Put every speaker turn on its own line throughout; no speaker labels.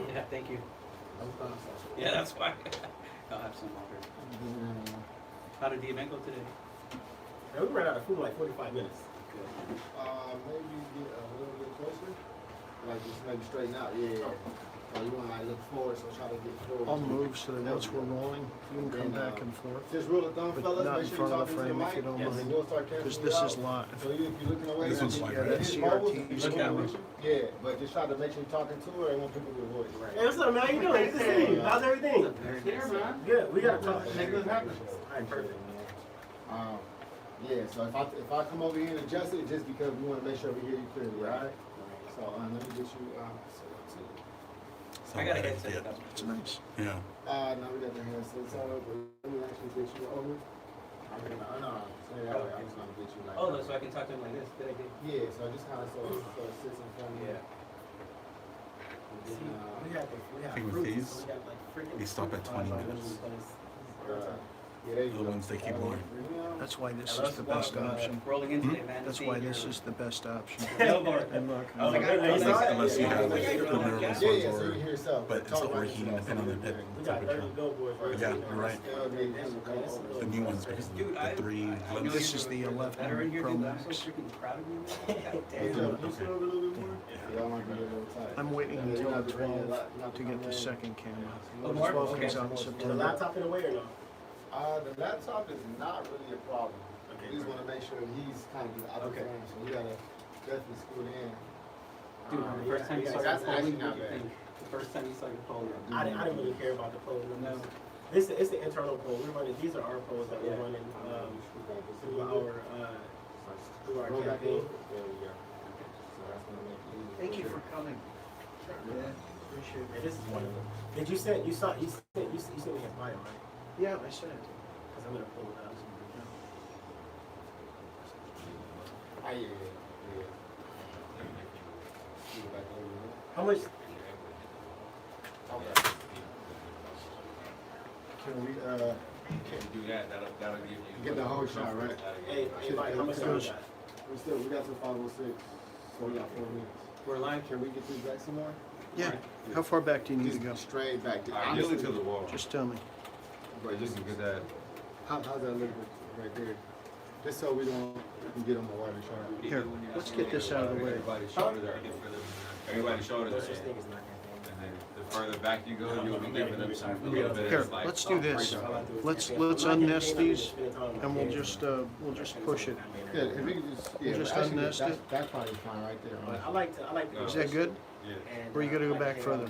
Yeah, thank you. Yeah, that's fine. I'll have some water. How did the event go today?
Yeah, we ran out of food in like 45 minutes.
Maybe get a little bit closer. Like just maybe straighten out, yeah. You want to like look forward, so try to get forward.
I'll move so that once we're rolling, you can come back and forth.
Just rule of thumb,
But
fellas,
not
make
in
sure
front
you're
of the
talking to the
frame if
mic.
you don't mind.
And we'll start canceling
Because
you
this
out.
is live.
So if you're looking away,
This one's
yeah,
live,
right?
his
Yeah,
mobile,
CRT's
look at
camera.
him. Yeah, but just try to make sure you're talking to her. I want people to avoid. Right.
Hey, what's up, man? How you doing? Good to see you. How's everything?
Here, man.
Good. We got to talk.
Make this happen.
All right, perfect.
Yeah, so if I come over here and adjust it, just because we want to make sure we hear you clearly, all right? So let me get you.
I got a headset. That's
It's nice.
Yeah.
Now we got the headsets on, but let me actually get you over. I was gonna get you like.
Oh, no, so I can talk to him like this. Good idea.
Yeah, so just kind of sort of sits in front of you.
Yeah.
We got
I think with
fruits,
these,
so we got, like, freaking
they stop at 20
fruit
minutes.
Yeah, there you
The
go.
ones they keep going.
That's why this is the best option.
Rolling in today, man.
That's why this is the best option.
Billboard.
I'm not
I was like,
gonna-
Unless you have like the nervous
Yeah,
ones
so you
or,
hear yourself.
but it's
Talk about
overheating
yourself.
depending on the
We got 30
temperature.
billboards right
Yeah,
here.
you're right. The new ones because
Dude,
the three
I know
lens.
This is the 11
better in here,
Pro
dude. I'm so
Max.
freaking proud of you, man.
Hey, Joe, can you sit over a little bit more? Yeah, I might be a little tight.
I'm waiting
Yeah,
until
you have to bring it
12
up,
to get the second camera.
Oh,
The
more?
12
Okay.
comes out in
Is the
September.
laptop in the way or no?
The laptop is not really a problem.
Okay,
We just want to make sure that he's kind of out of
Okay.
frame, so we gotta definitely scoot in.
Dude, the first time you saw
that's
your
actually
polling,
not
what do you
bad.
think? The first time you saw your polling.
I didn't really care about the poll numbers. It's the internal poll. We're running. These are our polls that we're running through our
Go back
campaign.
in. There we go. So that's gonna make it easier.
Thank you for coming. Yeah, appreciate
Yeah, this is one of them. Did you send? You sent me a bio, right?
Yeah, I said it.
Because I'm gonna pull it up.
Yeah. Go back over there.
How much?
Okay. Can we,
Can't do that, that'll give you.
Get the whole shot, right?
Hey, Mike, how much time we got?
we got to 5:06, so we got 4 minutes.
We're live.
Can we get this back somewhere?
Yeah. How far back do you need to
Just
go?
straight back.
Ideally to the wall,
Just tell me.
but just because that,
How's that look right there? Just so we don't get on the water shot.
Here, let's get this out of the way.
everybody's shoulders are, everybody's shoulders
Let's
are
just
in.
think it's not
And then the further back you go, you'll be giving them some, a little bit
Here,
of like.
let's do this.
gonna
Let's unnest these and we'll just push it.
Yeah, if we could just, yeah,
Just
actually,
unnest
that's,
it.
that's probably fine right there.
But I like to.
Is that good?
Yeah,
And,
Or you gotta go back further?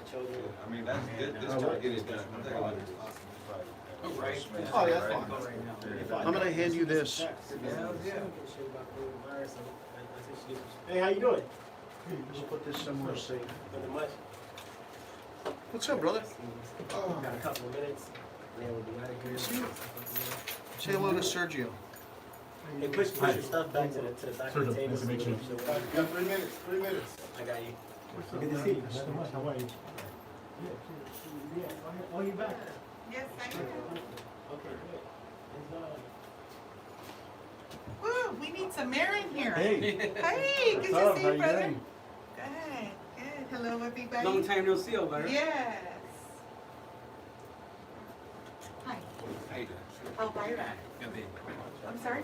I mean, that's, this part get it done.
Right.
Oh, yeah, that's fine.
I'm gonna hand you this.
Hey, how you doing?
Just put this somewhere safe.
Nothing much.
What's up, brother?
Got a couple of minutes. And then we'll be out of here.
Say hello to Sergio.
Hey, push your stuff back to the back of the table.
nice to meet you.
You got 3 minutes, 3 minutes.
I got you. Good to see you. Nothing much. How are you? Yeah. Oh, you back?
Yes, I am.
Okay, good.
Woo, we need some air in here.
Hey.
Hey, good to see you, brother. Good, good. Hello, everybody.
Long time no see, Alvaro.
Yes. Hi.
How you
Elvira.
doing?
I'm sorry?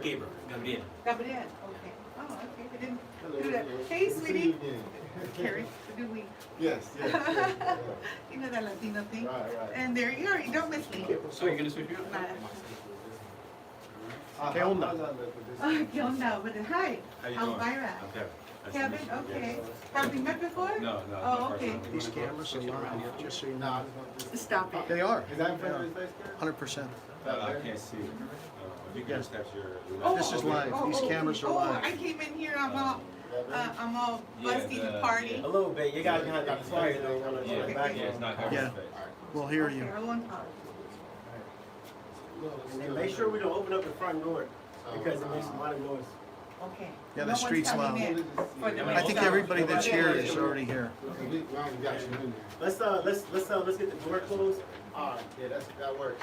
Gabriel. Gabriel.
Gabriel. Okay. Oh, okay. I didn't
Hello.
do that. Hey,
Good to see
sweetie.
you again.
Carrie, do we?
Yes, yes.
You know that Latino thing?
Right, right.
And there you are. You don't miss me.
So you're gonna switch me up?
Nada.
¿Qué onda?
How's that look with this?
Oh, ¿qué onda? But hi.
How you doing?
Elvira.
Okay. Nice to
Kevin,
meet you.
okay. Have we met before?
No, no.
Oh,
no,
okay.
first
These
time.
cameras are live, just so you
Nah,
know.
I just want this.
Stop it.
They are.
Is that in front of his face, Karen?
100%.
I can't see. If you can just tap your.
Oh,
This is live. These cameras are
oh,
live.
I came in here, I'm all
Yeah,
busty to
the-
party.
A little bit. You guys got the flyer though.
Yeah,
Okay.
yeah, it's not covering
Yeah.
his face.
We'll hear
Okay,
you.
I won't talk.
And make sure we don't open up the front door because it makes a lot of noise.
Okay.
Yeah, the
No one's
street's
coming
loud.
in for the
I think
rest of-
everybody that's here is already here.
We already got you in there.
Let's get the door closed.
Yeah, that works.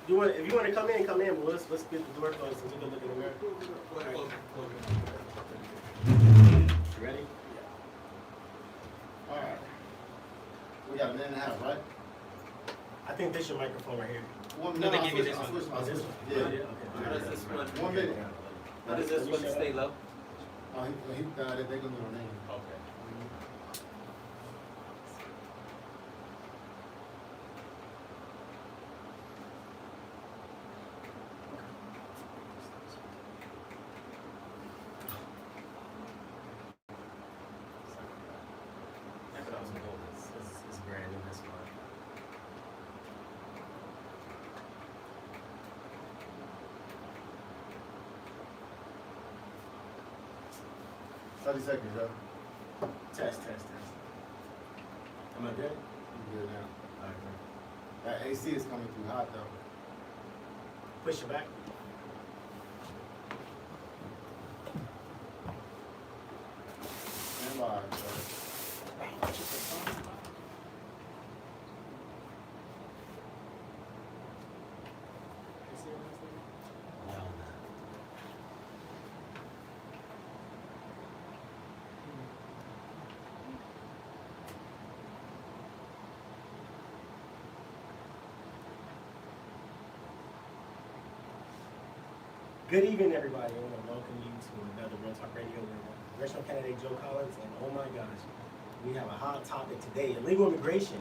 If you want to come in, but let's get the door closed so we can look in the mirror. You ready?
All right. We got a minute and a half, right?
I think this is your microphone right here.
No, they give you this one.
I'll switch.
Yeah.
Yeah.
How does this one?
1 minute.
How does this one stay low?
They're gonna do a name.
Okay.
It's brand new this month.
Thirty seconds, yo.
Test. Am I good?
You good now?
Alright.
That AC is coming through hot though.
Push it back.
Stand by, bro.
Good evening, everybody. I want to welcome you to another Real Talk Radio with Congressional Candidate Joe Collins. And oh my gosh, we have a hot topic today: illegal immigration.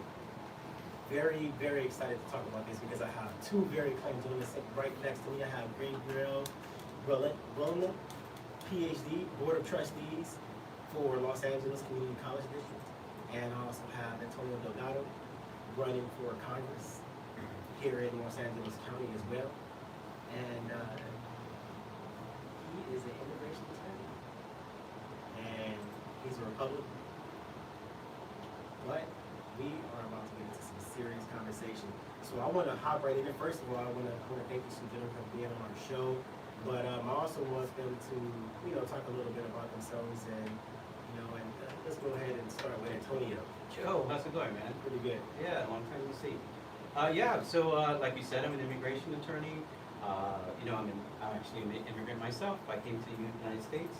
Very, very excited to talk about this because I have two very acclaimed gentlemen sitting right next to me. I have Gabriel, Buelna, PhD, Board of Trustees for Los Angeles Community College District, and I also have Antonio Delgado, running for Congress here in Los Angeles County as well. And he is an immigration attorney, and he's a Republican. But we are about to get into some serious conversation. So I want to hop right in. First of all, I want to thank you, gentlemen, for being on our show. But I also want them to, talk a little bit about themselves, and let's go ahead and start with Antonio.
Joe, how's it going, man?
Pretty good.
Yeah, long time no see. So like you said, I'm an immigration attorney. I'm actually an immigrant myself. I came to the United States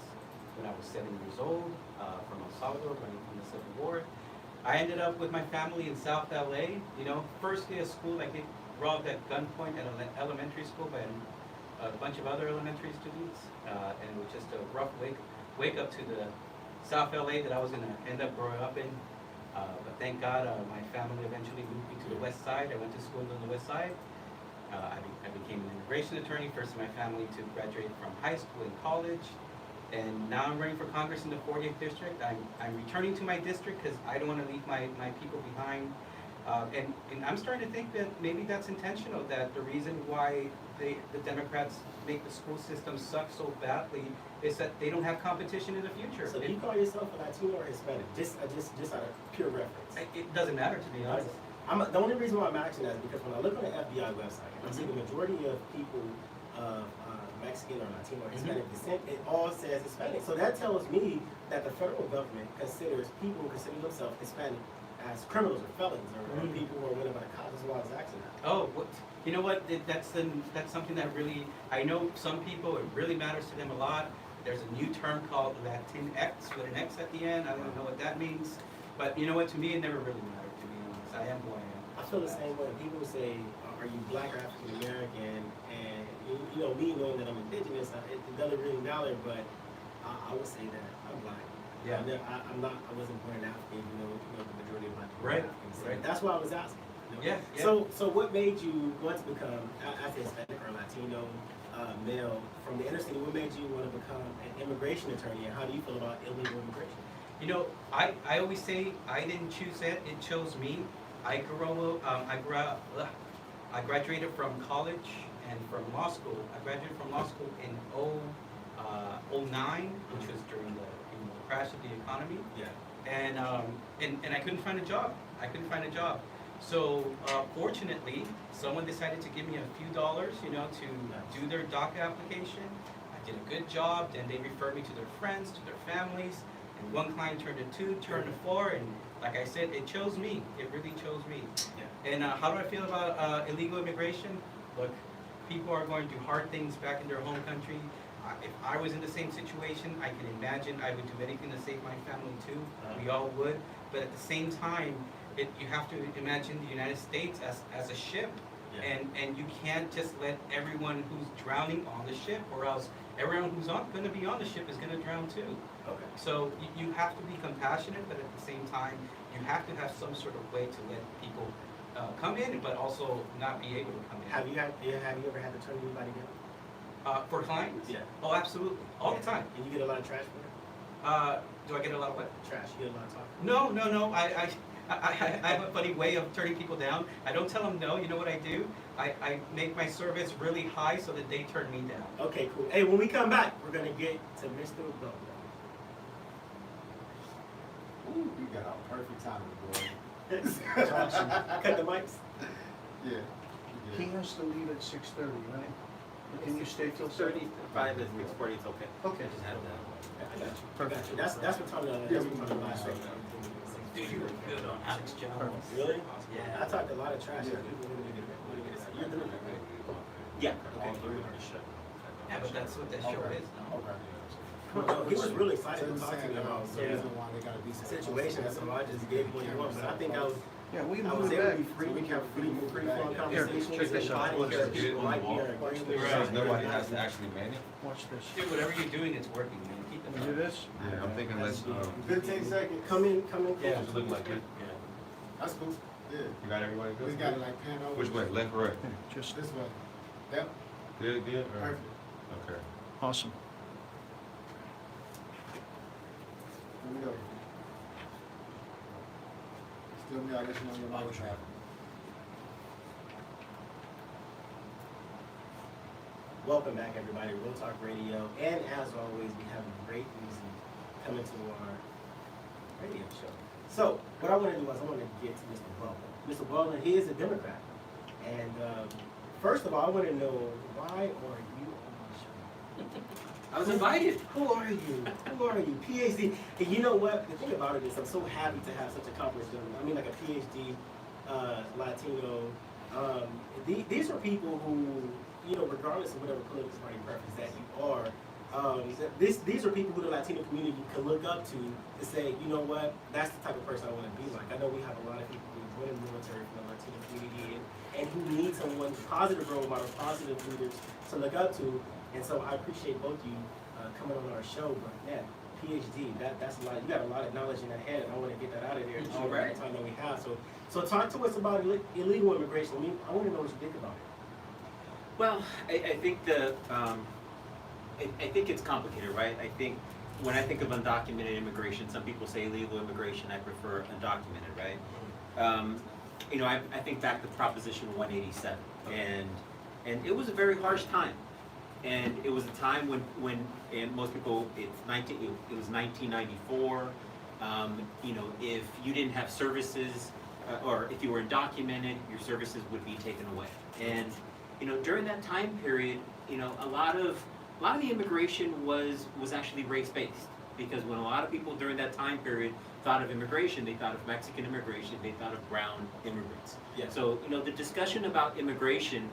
when I was 7 years old from El Salvador, running from the Civil War. I ended up with my family in South LA. First day of school, I get robbed at gunpoint at an elementary school by a bunch of other elementary students, and it was just a rough wake up to the South LA that I was going to end up growing up in. But thank God, my family eventually moved me to the West Side. I went to school on the West Side. I became an immigration attorney, first in my family to graduate from high school and college. And now I'm running for Congress in the 40th District. I'm returning to my district because I don't want to leave my people behind. And I'm starting to think that maybe that's intentional, that the reason why the Democrats make the school system suck so badly is that they don't have competition in the future.
So do you call yourself a Latino or Hispanic? Just out of pure reference.
It doesn't matter to me, honestly.
The only reason why I'm asking that is because when I look on the FBI website, I see the majority of people of Mexican or Latino or Hispanic descent, it all says Hispanic. So that tells me that the federal government considers people who consider themselves Hispanic as criminals or felons or people who are winning by the cops. That's why I was asking that.
Oh, you know what? That's something that really, I know some people, it really matters to them a lot. There's a new term called Latinx with an X at the end. I don't know what that means. But you know what? To me, it never really mattered, to be honest. I am who I am.
I feel the same way. People say, are you black or African American? And me knowing that I'm indigenous, it doesn't really matter, but I would say that I'm black.
Yeah.
I wasn't born in Africa, even though the majority of my people
Right.
are African. So
Right.
that's why I was asking.
Yeah.
So what made you want to become, as a Hispanic or Latino male from the inner city, what made you want to become an immigration attorney, and how do you feel about illegal immigration?
I always say I didn't choose it; it chose me. I graduated from college and from law school. I graduated from law school in 09, which was during the crash of the economy.
Yeah.
And I couldn't find a job. So fortunately, someone decided to give me a few dollars, to do their DACA application. I did a good job. Then they referred me to their friends, to their families. And one client turned to two, turned to four, and like I said, it chose me. It really chose me.
Yeah.
And how do I feel about illegal immigration? Look, people are going through hard things back in their home country. If I was in the same situation, I can imagine I would do anything to save my family too. We all would. But at the same time, you have to imagine the United States as a ship.
Yeah.
And you can't just let everyone who's drowning on the ship, or else everyone who's going to be on the ship is going to drown too.
Okay.
So you have to be compassionate, but at the same time, you have to have some sort of way to let people come in, but also not be able to come in.
Have you ever had to turn anybody down?
For clients?
Yeah.
Oh, absolutely, all the time.
And you get a lot of trash for it?
Do I get a lot of what?
Trash. You get a lot of talk?
No. I have a funny way of turning people down. I don't tell them no. You know what I do? I make my service really high so that they turn me down.
Okay, cool. Hey, when we come back, we're gonna get to Mr. Buelna.
Ooh, you got a perfect timing, boy.
Cut the mics.
Yeah.
He has to leave at 6:30, right? Or can you stay till 7?
35 is 6:40, it's okay.
Okay.
Just have that.
I got you. I got you. That's what talking about. That's what talking about last week.
Dude, you were good on Alex Jones.
Really?
Yeah.
I talked a lot of trash.
Yeah.
You're doing it, right?
Yeah.
All three.
Yeah, but that's what that show is. No?
Okay.
No, he was really excited to
So
talk to me about
the reason why they gotta be so
situation. So I just gave him what he wanted. But I think I was
Yeah, we can
I
move
was
it
able
back.
to be free. We can have free flowing conversations.
check this
and
out.
finding
Just
care of
get it
people
on the
like
wall.
me or agree with me.
Because nobody has to actually man it.
Watch this.
Dude, whatever you're doing, it's working, man. Keep it
You do
up.
this?
Yeah, I'm thinking let's,
15 seconds.
Come in.
Yeah.
just look like it.
That's cool. Yeah.
You got everybody
We
good?
got it like pan over.
Which way, left or right?
Just
This way. Yep.
Good, good? or-
Perfect.
Okay.
awesome.
Here we go. Still me, I guess you know your mic trap.
Welcome back, everybody. Real Talk Radio, and as always, we have a great music coming to our radio show. So, what I want to do is I want to get to Mr. Buelna. Mr. Buelna, he is a Democrat, and first of all, I want to know why are you on the show?
I was invited.
Who are you? Who are you? PhD. And you know what? The thing about it is I'm so happy to have such accomplished gentlemen. I mean, like a PhD, Latino. These are people who, you know, regardless of whatever political party preference that you are, these are people who the Latino community can look up to say, you know what, that's the type of person I want to be like. I know we have a lot of people who join the military from the Latino community and who need someone, positive role models, positive leaders to look up to. And so I appreciate both of you coming on our show. But man, PhD, that's a lot. You got a lot of knowledge in that head, and I want to get that out of there.
All right.
The time that we have. So talk to us about illegal immigration. I want to know what you think about it.
Well, I think I think it's complicated, right? I think when I think of undocumented immigration, some people say illegal immigration. I prefer undocumented, right? You know, I think back to Proposition 187, and it was a very harsh time. And it was a time when and most people, it was 1994. You know, if you didn't have services, or if you were undocumented, your services would be taken away. And you know, during that time period, you know, a lot of the immigration was actually race-based, because when a lot of people during that time period thought of immigration, they thought of Mexican immigration, they thought of brown immigrants.
Yeah.
So you know, the discussion about immigration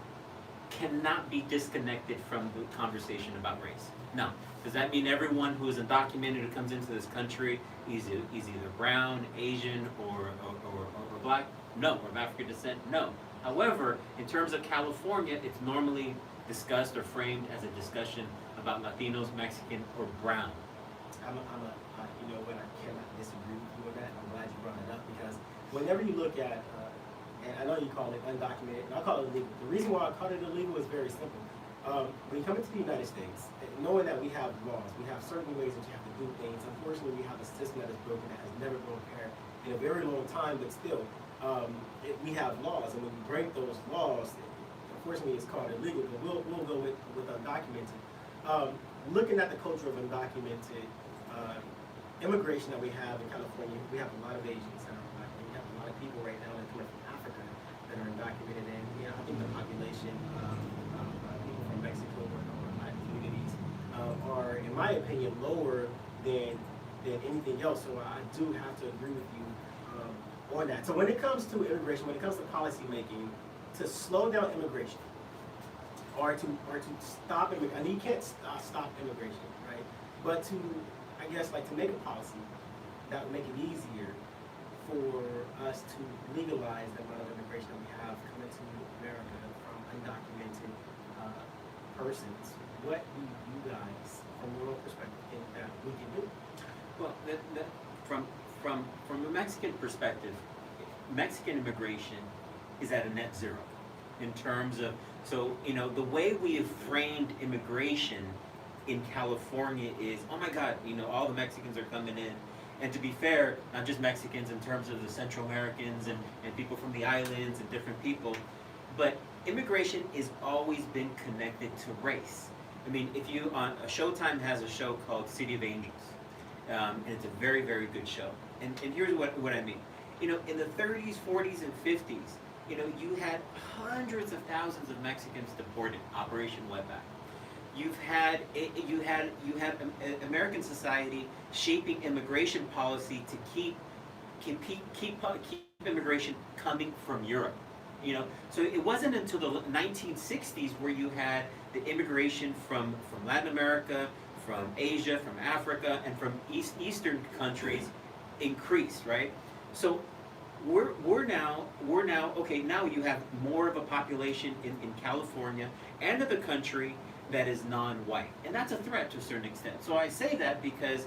cannot be disconnected from the conversation about race. No. Does that mean everyone who is undocumented who comes into this country is either brown, Asian, or black? No. Or of African descent? No. However, in terms of California, it's normally discussed or framed as a discussion about Latinos, Mexican, or brown.
You know what, I cannot disagree with you on that. I'm glad you brought it up, because whenever you look at, and I know you call it undocumented, and I call it illegal. The reason why I call it illegal is very simple. When you come into the United States, knowing that we have laws, we have certain ways that you have to do things. Unfortunately, we have a system that is broken that has never been repaired in a very long time, but still, we have laws, and when you break those laws, unfortunately, it's called illegal. But we'll go with undocumented. Looking at the culture of undocumented immigration that we have in California, we have a lot of Asians and we have a lot of people right now that come from Africa that are undocumented, and you know, I think the population people from Mexico or Latin communities are, in my opinion, lower than anything else. So I do have to agree with you on that. So when it comes to immigration, when it comes to policy making, to slow down immigration or to stop immigration, and you can't stop immigration, right? But to, I guess, like to make a policy that would make it easier for us to legalize the amount of immigration that we have coming to America from undocumented persons? What do you guys, from your perspective, think that we can do?
Well, from a Mexican perspective, Mexican immigration is at a net zero in terms of, so, you know, the way we have framed immigration in California is, oh my God, you know, all the Mexicans are coming in. And to be fair, not just Mexicans in terms of the Central Americans and people from the islands and different people, but immigration has always been connected to race. I mean, if you, Showtime has a show called City of Angels, and it's a very, very good show. And here's what I mean. You know, in the 30s, 40s, and 50s, you know, you had hundreds of thousands of Mexicans deported, Operation Wetback. You had American society shaping immigration policy to keep immigration coming from Europe. You know, so it wasn't until the 1960s where you had the immigration from Latin America, from Asia, from Africa, and from Eastern countries increased, right? So we're now okay. Now you have more of a population in California and of the country that is non-white, and that's a threat to a certain extent. So I say that because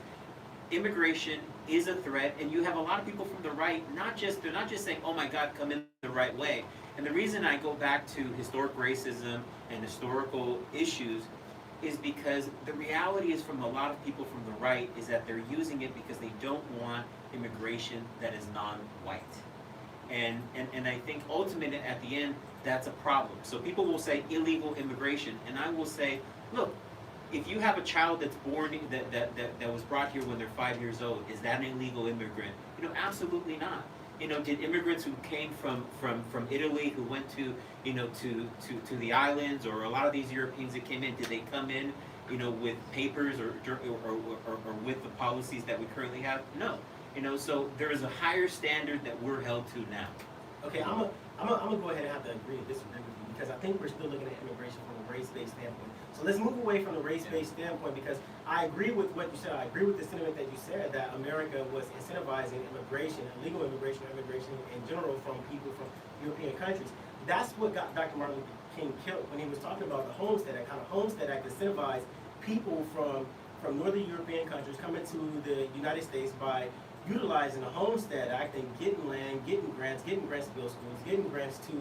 immigration is a threat, and you have a lot of people from the right. They're not just saying, "Oh my God, come in the right way." And the reason I go back to historic racism and historical issues is because the reality is, from a lot of people from the right, is that they're using it because they don't want immigration that is non-white. And I think ultimately at the end, that's a problem. So people will say illegal immigration, and I will say, look, if you have a child that's born, that was brought here when they're 5 years old, is that an illegal immigrant? You know, absolutely not. You know, did immigrants who came from Italy, who went to, you know, to the islands, or a lot of these Europeans that came in, did they come in, you know, with papers or with the policies that we currently have? No. You know, so there is a higher standard that we're held to now.
Okay, I'm gonna go ahead and have to agree and disagree with you, because I think we're still looking at immigration from a race-based standpoint. So let's move away from the race-based standpoint, because I agree with what you said. I agree with the sentiment that you said, that America was incentivizing immigration, illegal immigration, or immigration in general from people from European countries. That's what got Dr. Martin Luther King killed when he was talking about the Homestead Act. Kind of Homestead Act incentivized people from Northern European countries coming to the United States by utilizing the Homestead Act and getting land, getting grants to build schools, getting grants to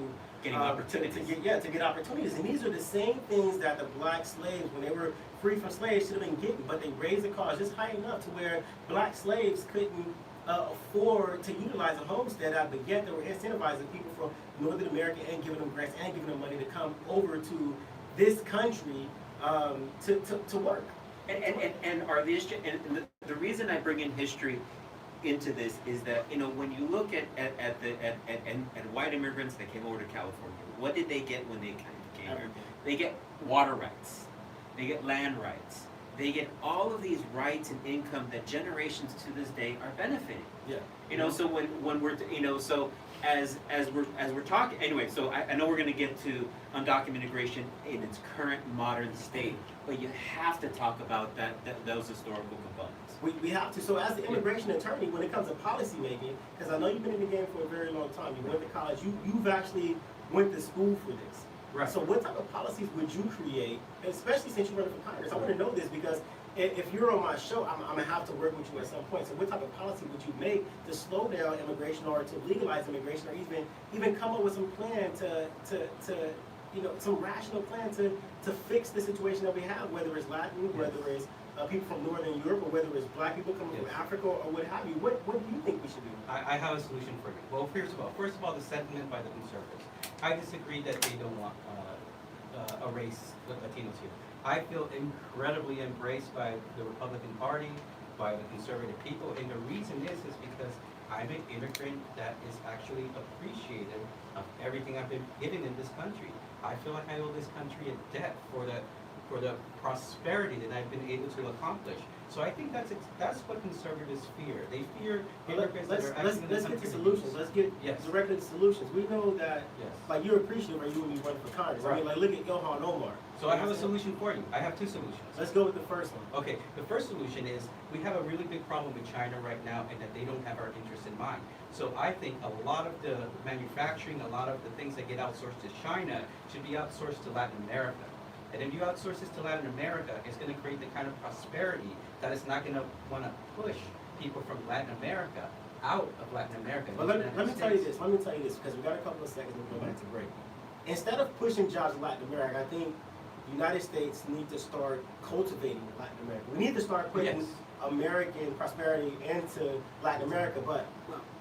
Getting opportunities.
to get opportunities. And these are the same things that the black slaves, when they were free from slaves, should have been getting, but they raised the cost just high enough to where black slaves couldn't afford to utilize a Homestead Act, but yet they were incentivizing people from Northern America and giving them grants and giving them money to come over to this country to work.
And are these, and the reason I bring in history into this is that, you know, when you look at white immigrants that came over to California, what did they get when they came here? They get water rights, they get land rights, they get all of these rights and income that generations to this day are benefiting.
Yeah.
You know, so when we're, you know, so as we're talking, anyway, so I know we're going to get to undocumented immigration in its current modern state, but you have to talk about those historical components.
We have to. So as the immigration attorney, when it comes to policy making, because I know you've been in the game for a very long time, you went to college, you've actually went to school for this.
Right.
So what type of policies would you create, especially since you're running for Congress? I want to know this because if you're on my show, I'm going to have to work with you at some point. So what type of policy would you make to slow down immigration or to legalize immigration, or even come up with some plan to you know, some rational plan to fix the situation that we have, whether it's Latin, whether it's people from Northern Europe, or whether it's black people coming from Africa, or what have you. What do you think we should do?
I have a solution for you. Well, first of all, the sentiment by the conservatives. I disagree that they don't want a race with Latinos here. I feel incredibly embraced by the Republican Party, by the conservative people, and the reason is because I'm an immigrant that is actually appreciative of everything I've been given in this country. I feel like I owe this country a debt for the prosperity that I've been able to accomplish. So I think that's what conservatives fear. They fear
Well,
immigrants that are
let's
acting in the
get to
country.
solutions. Let's get
Yes.
directly to solutions. We know that,
Yes.
like, you're appreciative when you run for Congress. I mean, like, look at Ilhan Omar.
So I have a solution for you. I have two solutions.
Let's go with the first one.
Okay, the first solution is we have a really big problem with China right now and that they don't have our interests in mind. So I think a lot of the manufacturing, a lot of the things that get outsourced to China should be outsourced to Latin America. And if you outsource this to Latin America, it's going to create the kind of prosperity that is not going to want to push people from Latin America out of Latin America.
But let me tell you this, because we got a couple of seconds to go back to break. Instead of pushing jobs to Latin America, I think the United States need to start cultivating Latin America. We need to start putting
Yes.
American prosperity into Latin America, but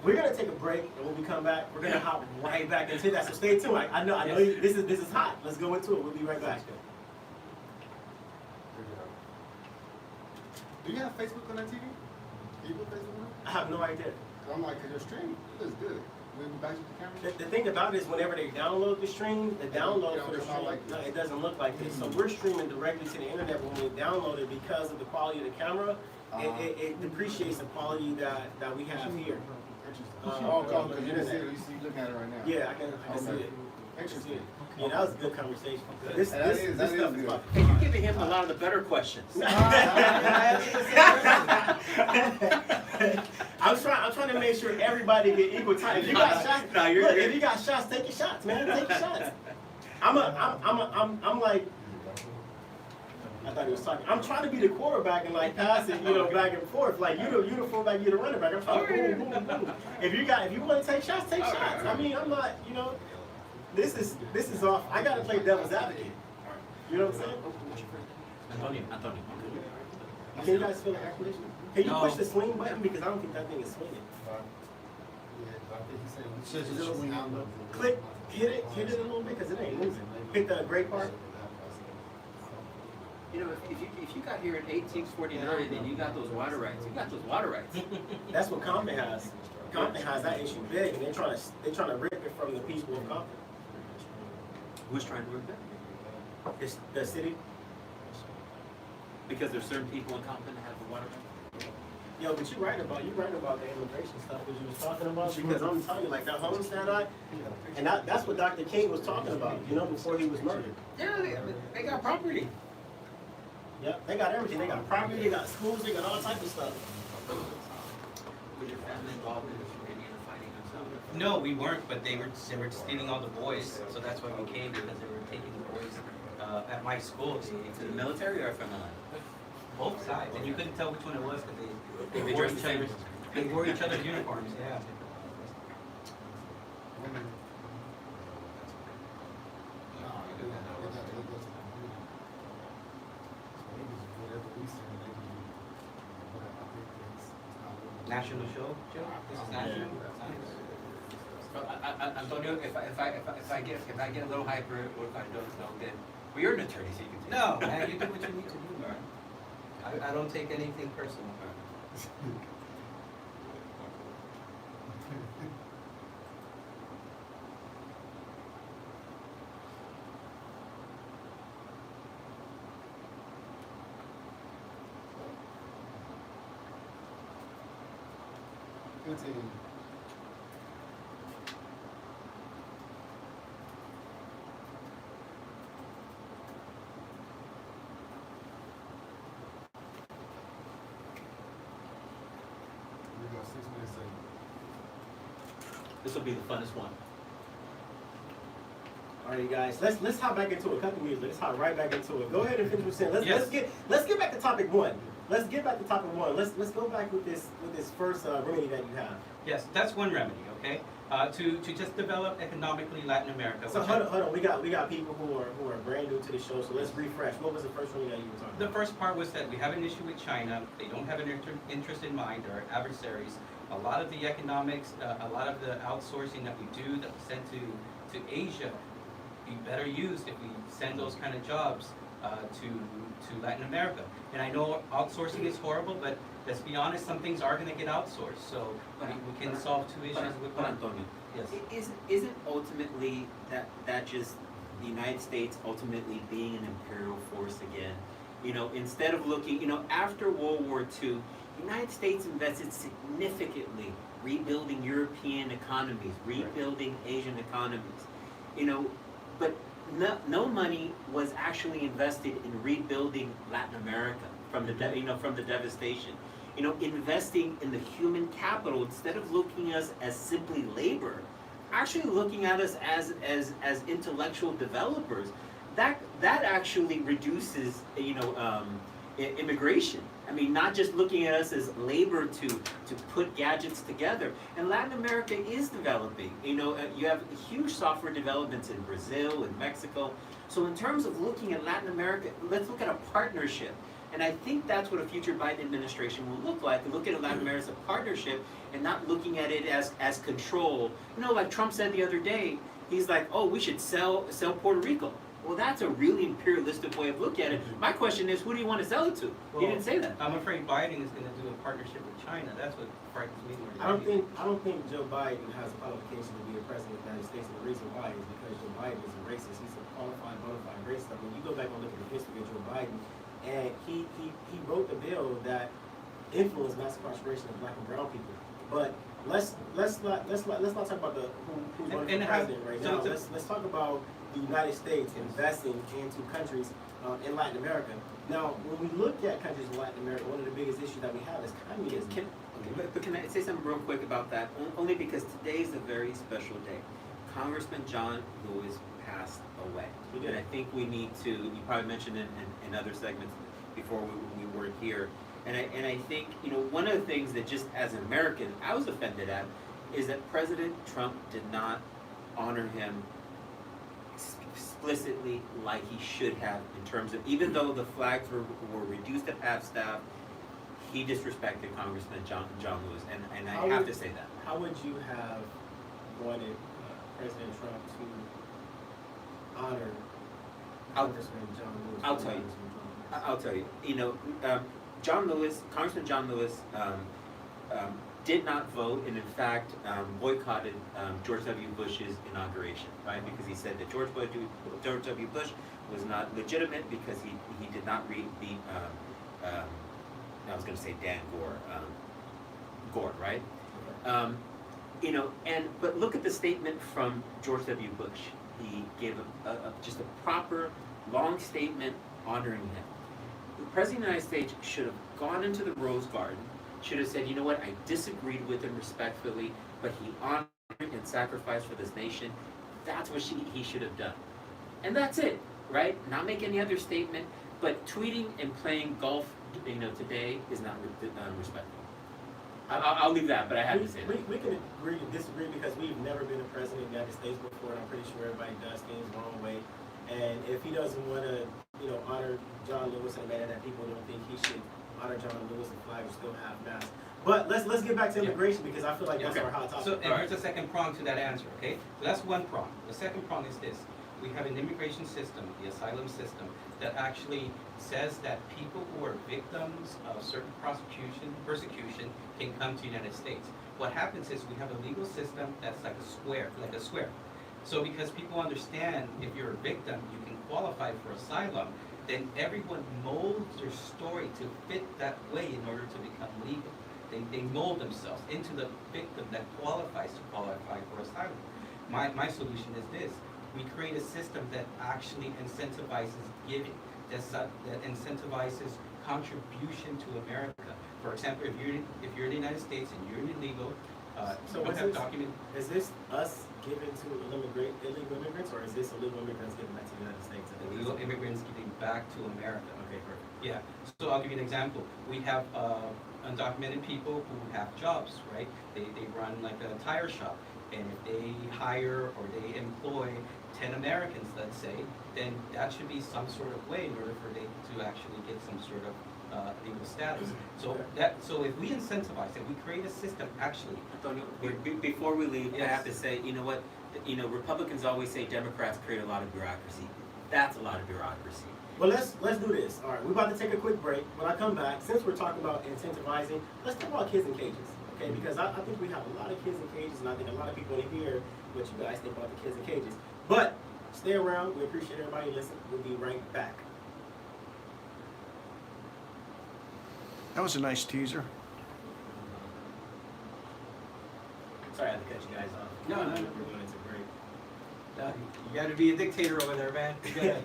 we're gonna take a break, and when we come back, we're gonna hop right back into that. So stay tuned. I know
Yes.
this is hot. Let's go into it. We'll be right back.
Do you have Facebook on that TV? Do you put Facebook on it?
I have no idea.
I'm like, cause your stream looks good. When you back to the camera.
The thing about it is whenever they download the stream, the download
Yeah,
for the
it's not
stream,
like
no,
this.
it doesn't look like this. So we're streaming directly to the internet when we download it because of the quality of the camera. It depreciates the quality that we have here.
Interesting.
Oh,
Because you can see it. You looking at it right now.
Yeah, I can see it.
Interesting.
Yeah, that was a good conversation. This
That is
stuff is
good.
fun.
Hey, you're giving him a lot of the better questions.
I'm trying to make sure everybody get equal time. If you got shots,
No, you're
look,
good.
if you got shots, take your shots, man. Take your shots. I'm like, I thought he was talking. I'm trying to be the quarterback and like pass it, back and forth. Like you the fullback, you the running back. I'm trying to boom, boom, boom. If you want to take shots, take shots. I mean, I'm not, this is off. I gotta play devil's advocate. You know what I'm saying?
Antonio.
Can you guys feel the air conditioning? Can you
No.
push the swing button because I don't think that thing is swinging.
Says it's swinging.
Click, hit it a little bit because it ain't moving. Hit the gray part.
If you got here in 1849 and you got those water rights, you got those water rights.
That's what Compton has. Compton has that issue big, and they're trying to rip it from the people of Compton.
Who's trying to rip that?
It's the city.
Because there's certain people in Compton that have the water rights.
Yo, but you're right about the immigration stuff that you was talking about, because I'm telling you, like that Homestead Act, and that's what Dr. King was talking about, before he was murdered.
Yeah, they got property.
Yep, they got everything. They got property, they got schools, they got all types of stuff.
Was your family involved in Indian fighting themselves?
No, we weren't, but they were stealing all the boys, so that's why we came, because they were taking the boys at my school
To the military or from the land?
both sides, and you couldn't tell which one it was because
They
wore
dressed
each
the same.
other's, they wore each other's uniforms. Yeah. National show, Joe. This is national.
Antonio, if I get a little hyper, or if I don't get, well, you're an attorney, so you can.
No, man, you do what you need to do, man. I don't take anything personal.
Continue. We got 6 minutes in.
This will be the funnest one.
All right, guys, let's hop back into it. Cut the music. Let's hop right back into it. Go ahead and finish what you're saying. Let's get back to topic one. Let's get back to topic one. Let's go back with this first remedy that you have.
Yes, that's one remedy. Okay, to just develop economically Latin America.
So
which
hold on. We got people who are brand new to the show. So let's refresh. What was the first remedy that you were talking
The
about?
first part was that we have an issue with China. They don't have an interest in mind, or adversaries. A lot of the economics, a lot of the outsourcing that we do, that we send to Asia, be better used if we send those kind of jobs to Latin America. And I know outsourcing is horrible, but let's be honest, some things are going to get outsourced. So we can solve two issues with
But
one.
Antonio,
Yes.
isn't ultimately that just the United States ultimately being an imperial force again, You know, instead of looking, you know, after World War II, the United States invested significantly rebuilding European economies, rebuilding Asian economies. You know, but no money was actually invested in rebuilding Latin America from the from the devastation. You know, investing in the human capital instead of looking at us as simply labor, actually looking at us as intellectual developers. That actually reduces, you know, immigration. I mean, not just looking at us as labor to put gadgets together. And Latin America is developing. You know, you have huge software developments in Brazil and Mexico. So in terms of looking at Latin America, let's look at a partnership. And I think that's what a future Biden administration will look like. Look at Latin America as a partnership and not looking at it as control. You know, like Trump said the other day, he's like, oh, we should sell Puerto Rico. Well, that's a really imperialistic way of looking at it. My question is, who do you want to sell it to?
Well,
He didn't say that.
I'm afraid Biden is going to do a partnership with China. That's what frightens me.
I don't think Joe Biden has a qualification to be a president of the United States, and the reason why is because Joe Biden is a racist. He's a qualified, bona fide racist. I mean, you go back and look at the history of Joe Biden, and he wrote the bill that influenced mass incarceration of black and brown people. But let's not talk about who's running for president right now. Let's talk about the United States investing into countries in Latin America. Now, when we look at countries in Latin America, one of the biggest issues that we have is communism.
But can I say something real quick about that? Only because today is a very special day. Congressman John Lewis passed away. And I think we need to, you probably mentioned in other segments before we were here, and I think, you know, one of the things that just as an American I was offended at is that President Trump did not honor him explicitly like he should have, in terms of, even though the flags were reduced at half-staff, he disrespected Congressman John Lewis, and I have to say that.
How would you have wanted President Trump to honor Congressman John Lewis?
I'll tell you. You know, Congressman John Lewis did not vote, and in fact boycotted George W. Bush's inauguration, right? Because he said that George W. Bush was not legitimate because he did not beat I was going to say Dan Gore, right? You know, but look at the statement from George W. Bush. He gave just a proper long statement honoring him. The President of the United States should have gone into the Rose Garden, should have said, you know what, I disagreed with him respectfully, but he honored and sacrificed for this nation. That's what he should have done. And that's it, right? Not make any other statement, but tweeting and playing golf, you know, today is not respectful. I'll leave that, but I had to say that.
We can agree to disagree because we've never been a president of the United States before, and I'm pretty sure everybody does things the wrong way. And if he doesn't want to, you know, honor John Lewis in a manner that people don't think he should honor John Lewis, the flag will still have mass. But let's get back to immigration because I feel like that's our hot topic.
So, and here's the second prong to that answer, okay? So that's one prong. The second prong is this. We have an immigration system, the asylum system, that actually says that people who are victims of certain persecution can come to the United States. What happens is we have a legal system that's like a square. So because people understand if you're a victim, you can qualify for asylum, then everyone molds their story to fit that way in order to become legal. They mold themselves into the victim that qualifies to qualify for asylum. My solution is this. We create a system that actually incentivizes giving, that incentivizes contribution to America. For example, if you're in the United States and you're illegal,
so is this us giving to illegal immigrants, or is this illegal immigrants giving back to the United States?
Illegal immigrants giving back to America.
Okay, perfect.
Yeah. So I'll give you an example. We have undocumented people who have jobs, right? They run like a tire shop. And if they hire or they employ 10 Americans, let's say, then that should be some sort of way in order for them to actually get some sort of legal status. So if we incentivize it, we create a system actually.
Antonio, before we leave, I have to say, you know what? You know, Republicans always say Democrats create a lot of bureaucracy. That's a lot of bureaucracy.
Well, let's do this. All right, we're about to take a quick break. When I come back, since we're talking about incentivizing, let's talk about kids in cages. Okay, because I think we have a lot of kids in cages, and I think a lot of people want to hear what you guys think about the kids in cages. But stay around. We appreciate everybody listening. We'll be right back.
That was a nice teaser.
Sorry, I had to cut you guys off.
No, no, no.
We're going into break.
You gotta be a dictator over there, man. You gotta-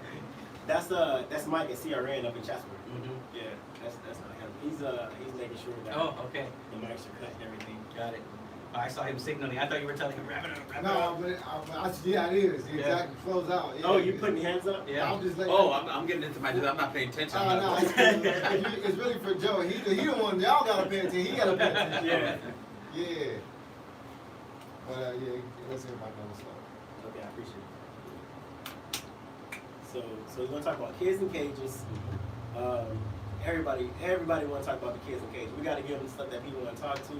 That's Mike at CRN up in Chatsworth.
Mhm.
Yeah, that's not him. He's making sure that
Oh, okay.
the mics are cut and everything.
Got it. I saw him signaling. I thought you were telling him, wrap it up, wrap it
No,
up.
yeah, it is.
Yeah.
Exactly. Close out. Yeah.
Oh, you putting your hands up?
Yeah.
I'm just letting.
Oh, I'm getting into my, I'm not paying attention. I'm
No,
not-
it's really for Joe. He the one. Y'all gotta pay attention. He gotta pay attention.
Yeah.
Yeah. But yeah, let's hear about that stuff.
Okay, I appreciate it. So we're gonna talk about kids in cages. Everybody want to talk about the kids in cages. We got to give them stuff that people want to talk to.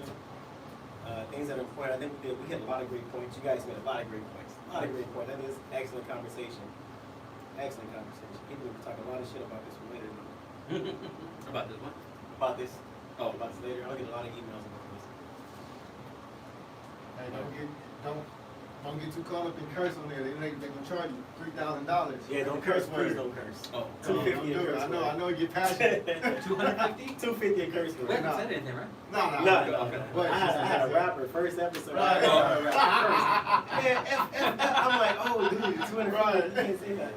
Things that are important. I think we hit a lot of great points. You guys made a lot of great points. A lot of great points. That is excellent conversation. Excellent conversation. People will talk a lot of shit about this later.
About this one?
About this. Oh, about this later. I'll get a lot of emails about this.
Hey, don't get too caught up in curse on there. They gonna charge you $3,000.
Yeah, don't curse. Please don't curse.
Oh.
No, don't
$250
do
a
it.
curse
I
word.
know you get passionate.
250?
$250 a curse
We
word.
haven't said anything, right?
No.
No.
But
I had a rapper first episode.
Right.
I had a rapper first. Man, I'm like, oh, dude, 200.
Right.
You can't say that.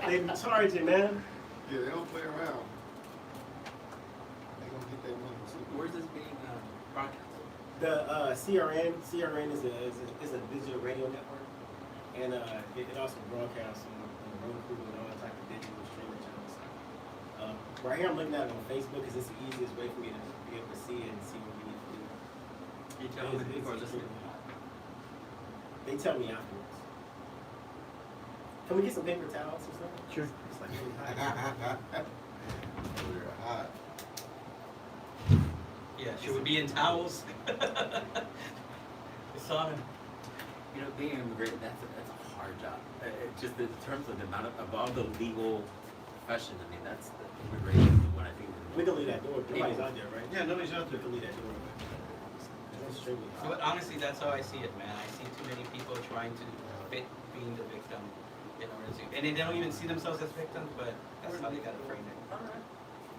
They be charging, man.
Yeah, they don't play around. They gonna get their money too.
Where's this being broadcast?
The CRN is a digital radio network, and it also broadcasts on Roku and all type of digital streaming channels. Right here, I'm looking at it on Facebook because it's the easiest way for me to be able to see it and see what we need to do.
Can you tell how many people are listening?
They tell me afterwards. Can we get some paper towels or something?
Sure.
It's like really hot.
We're hot.
Yeah, should we be in towels? It's on him.
You know, being an immigrant, that's a hard job. It's just in terms of the amount of all the legal profession, I mean, that's the immigration one I think.
We can leave that door. Nobody's out there, right?
Yeah, nobody's out
We
there.
can leave that door. That's extremely
But
hot.
honestly, that's how I see it, man. I see too many people trying to fit being the victim in order to, and they don't even see themselves as victims, but that's how they gotta frame it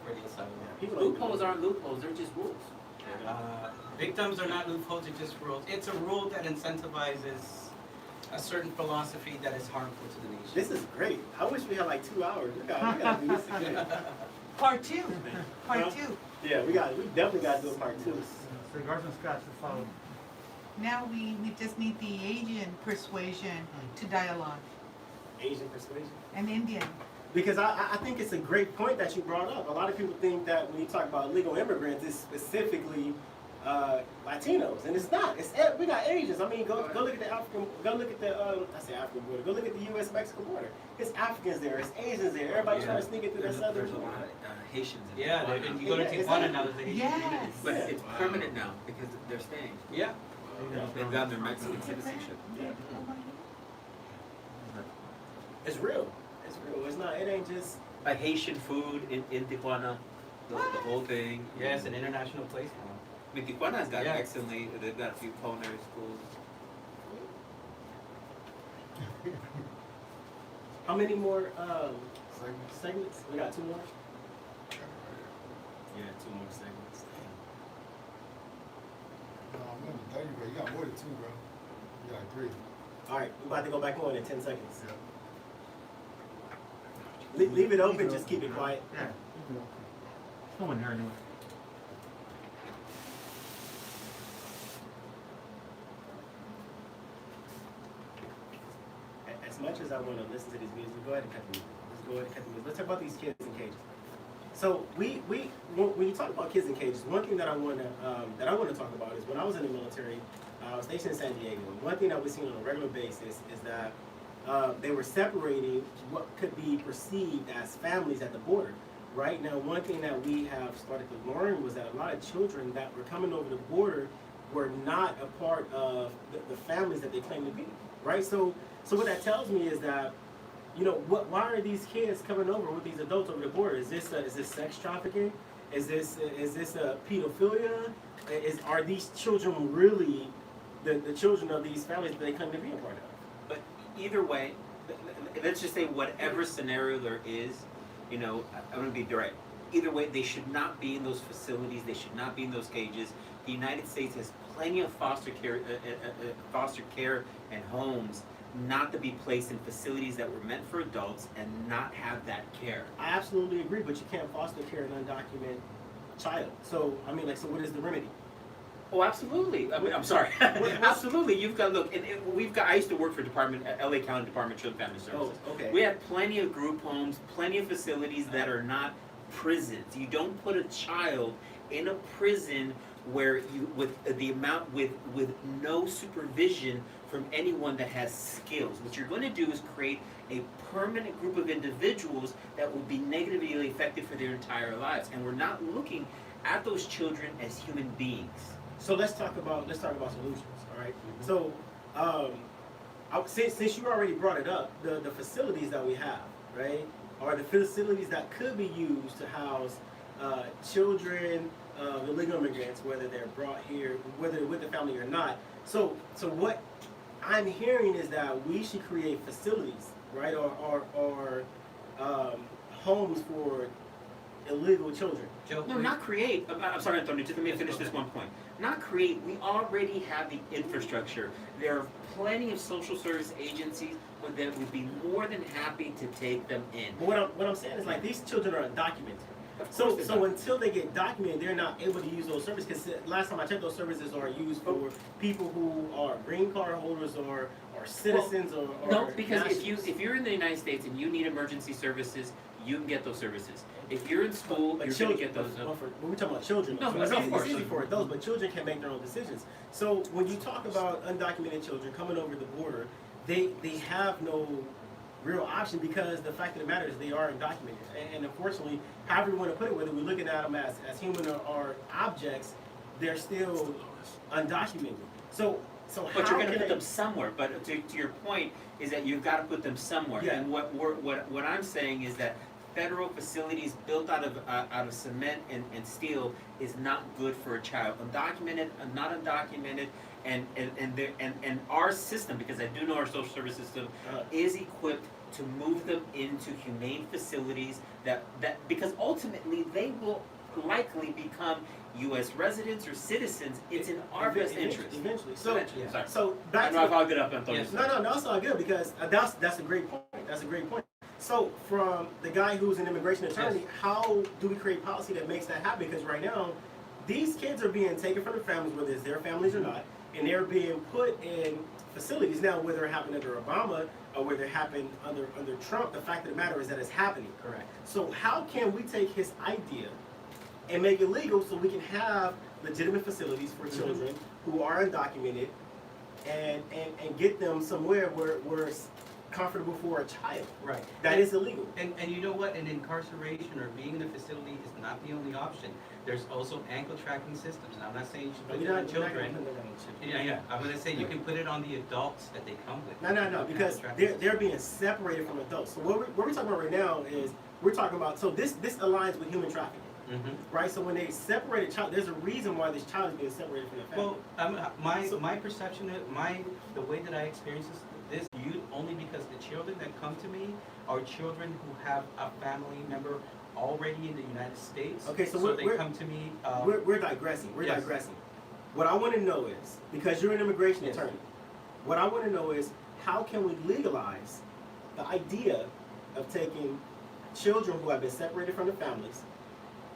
for the asylum.
People don't
Loopholes aren't loopholes, they're just rules.
Victims are not loopholes, it's just rules. It's a rule that incentivizes a certain philosophy that is harmful to the nation.
This is great. I wish we had like 2 hours. We gotta do this again.
Part two. Part two.
Yeah, we definitely gotta do a part 2.
Cigars and scotch to follow.
Now we just need the Asian persuasion to dialogue.
Asian persuasion.
And Indian.
Because I think it's a great point that you brought up. A lot of people think that when you talk about illegal immigrants, it's specifically Latinos, and it's not. We got Asians. I mean, go look at the African. Go look at the I say African border. Go look at the U.S.-Mexico border. It's Africans there. It's Asians there. Everybody trying to sneak it through that southern
There's a
border.
lot of
Yeah,
Haitians in Tijuana.
and you go to
Yeah,
Tijuana now, there's a Haitian
Yes.
community.
But it's permanent now because they're staying.
Yeah.
They've got their Mexican citizenship.
It's real. It's real. It's not. It ain't just.
Like Haitian food in Tijuana, the whole thing.
Yeah, it's an international place now.
I mean, Tijuana's got
Yeah.
excellently, they've got a few culinary schools.
How many more
Segments.
segments? We got 2 more. Yeah, 2 more segments.
No, I'm gonna tell you, bro. You got more than 2, bro. You got 3.
All right, we're about to go back on in 10 seconds.
Yeah.
Leave it open. Just keep it quiet.
Yeah. No one here anyway.
As much as I want to listen to these music, go ahead and cut the music. Let's go ahead and cut the music. Let's talk about these kids in cages. So when you talk about kids in cages, one thing that I want to talk about is when I was in the military, I was stationed in San Diego. One thing that we seen on a regular basis is that they were separating what could be perceived as families at the border. Right now, one thing that we have started to learn was that a lot of children that were coming over the border were not a part of the families that they claim to be. Right. So what that tells me is that, you know, why are these kids coming over with these adults over the border? Is this sex trafficking? Is this pedophilia? Are these children really the children of these families that they claim to be a part of?
But either way, let's just say whatever scenario there is, you know, I'm gonna be direct. Either way, they should not be in those facilities. They should not be in those cages. The United States has plenty of foster care and homes not to be placed in facilities that were meant for adults and not have that care.
I absolutely agree, but you can't foster care an undocumented child. So, I mean, like, so what is the remedy?
Oh, absolutely. I mean, I'm sorry. Absolutely. You've got, look, and we've got, I used to work for LA County Department of Children and Family Services.
Oh, okay.
We have plenty of group homes, plenty of facilities that are not prisons. You don't put a child in a prison where you, with no supervision from anyone that has skills. What you're going to do is create a permanent group of individuals that will be negatively affected for their entire lives. And we're not looking at those children as human beings.
So let's talk about solutions. All right. So, since you already brought it up, the facilities that we have, right, are the facilities that could be used to house children of illegal immigrants, whether they're brought here, whether they're with the family or not. So what I'm hearing is that we should create facilities, right, or homes for illegal children.
Joe,
No, not create. I'm sorry, Antonio, just let me finish this one point. Not create. We already have the infrastructure. There are plenty of social service agencies that would be more than happy to take them in.
But what I'm saying is, like, these children are undocumented. So until they get documented, they're not able to use those services. Because last time I checked, those services are used for people who are green card holders or citizens or
no, because
nationals.
if you're in the United States and you need emergency services, you can get those services. If you're in school,
But
you're going to get those.
when we talk about children,
No,
so
but of course.
it's easy for adults, but children can make their own decisions. So when you talk about undocumented children coming over the border, they have no real option, because the fact of the matter is they are undocumented. And unfortunately, however you want to put it, whether we're looking at them as human or objects, they're still undocumented. So
But you're going to
can
put them somewhere. But to your point is that you've got to put them somewhere.
Yeah.
And what I'm saying is that federal facilities built out of cement and steel is not good for a child. Undocumented, not undocumented, and our system, because I do know our social service system, is equipped to move them into humane facilities that because ultimately they will likely become U.S. residents or citizens. It's in our best interest.
Eventually.
Sorry.
So
I
back
know I've
to
hogged it up, Antonio.
Yes.
no, that's all good, because that's a great point. That's a great point. So from the guy who's an immigration attorney,
Yes.
how do we create policy that makes that happen? Because right now, these kids are being taken from their families, whether it's their families or not, and they're being put in facilities. Now, whether it happened under Obama or whether it happened under Trump, the fact of the matter is that it's happening.
correct.
So how can we take his idea and make it legal so we can have legitimate facilities for children who are undocumented and get them somewhere where it's comfortable for a child?
Right.
That is illegal.
And you know what? An incarceration or being in a facility is not the only option. There's also ankle tracking systems. And I'm not saying you should
But
put
you're
it
not
on
gonna
children.
put that on children.
Yeah. I'm gonna say you can put it on the adults that they come with.
No, because
Ankle tracking
they're being separated from adults. So what we're talking about right now is we're talking about, so this aligns with human trafficking,
Mm-hmm.
right? So when they separate a child, there's a reason why this child is being separated from their family.
Well, my perception, the way that I experience this only because the children that come to me are children who have a family member already in the United States.
Okay, so
they
we're-
come to me.
We're digressing. We're
Yes.
digressing. What I want to know is, because you're an immigration
Yes.
attorney, what I want to know is, how can we legalize the idea of taking children who have been separated from their families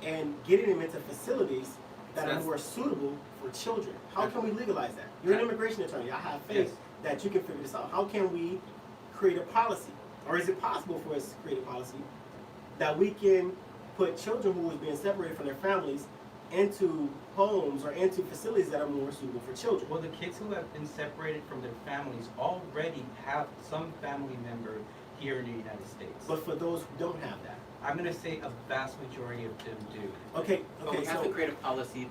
and getting them into facilities that are more suitable for children? How can we legalize that? You're an immigration attorney. I have faith
Yes.
that you can figure this out. How can we create a policy, or is it possible for us to create a policy that we can put children who are being separated from their families into homes or into facilities that are more suitable for children?
Well, the kids who have been separated from their families already have some family member here in the United States.
But for those who don't have that,
I'm gonna say a vast majority of them do.
okay,
But we have to
so
create a policy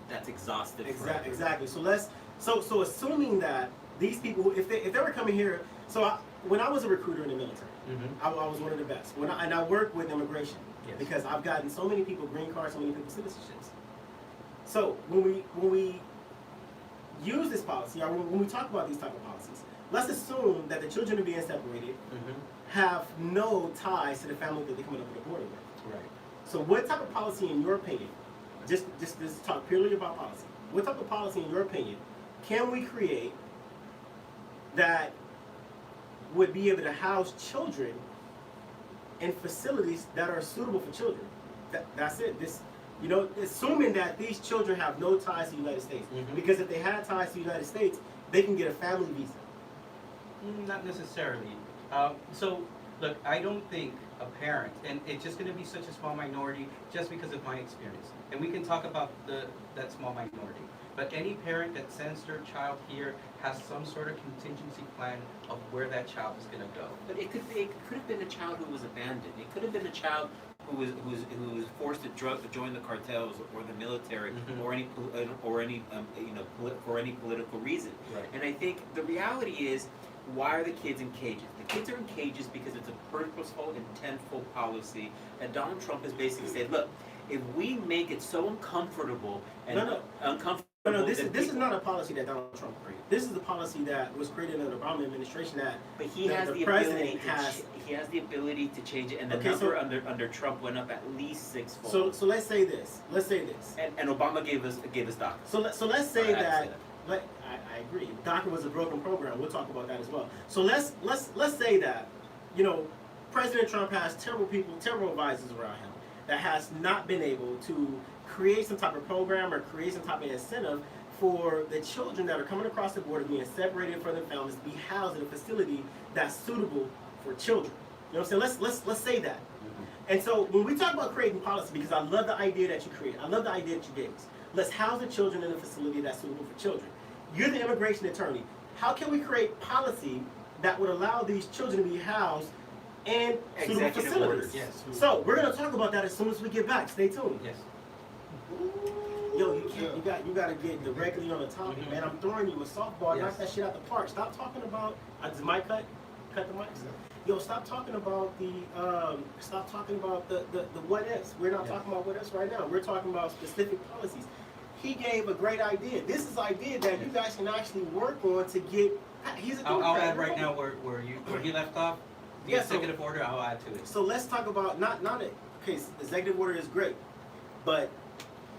that's exhaustive. for everyone.
exactly. So assuming that these people, if they were coming here, when I was a recruiter in the military,
Mm-hmm.
I was one of the best. And I work with immigration,
Yes.
because I've gotten so many people green cards, so many people citizenships. So when we use this policy, or when we talk about these type of policies, let's assume that the children are being separated have no ties to the family that they're coming up with a border with.
Right.
So what type of policy, in your opinion, just talk purely about policy, what type of policy, in your opinion, can we create that would be able to house children in facilities that are suitable for children? That's it. You know, assuming that these children have no ties to the United States. Because if they had ties to the United States, they can get a family visa.
Not necessarily. So, look, I don't think a parent, and it's just going to be such a small minority just because of my experience. And we can talk about that small minority. But any parent that sends their child here has some sort of contingency plan of where that child is going to go.
But it could have been a child who was abandoned. It could have been a child who was forced to join the cartels or the military or any for any political reason.
Right.
And I think the reality is, why are the kids in cages? The kids are in cages because it's a purposeful, intentful policy. And Donald Trump has basically said, look, if we make it so uncomfortable and uncomfortable.
No, this is not a policy that Donald Trump created. This is a policy that was created in the Obama administration that
But he has the ability to change it, and the number under Trump went up at least sixfold.
So let's say this.
And Obama gave us DACA.
So let's say that. I agree. DACA was a broken program. We'll talk about that as well. So let's say that, you know, President Trump has terrible advisors around him that has not been able to create some type of program or create some type of incentive for the children that are coming across the border, being separated from their families, to be housed in a facility that's suitable for children. You know what I'm saying? Let's say that. And so when we talk about creating policy, because I love the idea that you create, I love the idea that you gave us. Let's house the children in a facility that's suitable for children. You're the immigration attorney. How can we create policy that would allow these children to be housed in suitable facilities?
Orders.
Yes.
So we're gonna talk about that as soon as we get back. Stay tuned.
Yes.
Yo, you gotta get directly on the topic, man. I'm throwing you a softball.
Yes.
Knock that shit out the park. Stop talking about. Does the mic cut? Cut the mic. Yo, stop talking about the what ifs. We're not talking about what ifs right now. We're talking about specific policies. He gave a great idea. This is an idea that you guys can actually work on to get. He's a
I'll add right now where he left off. The
Yeah, so-
executive order, I'll add to it.
So let's talk about not it. Okay, so the executive order is great, but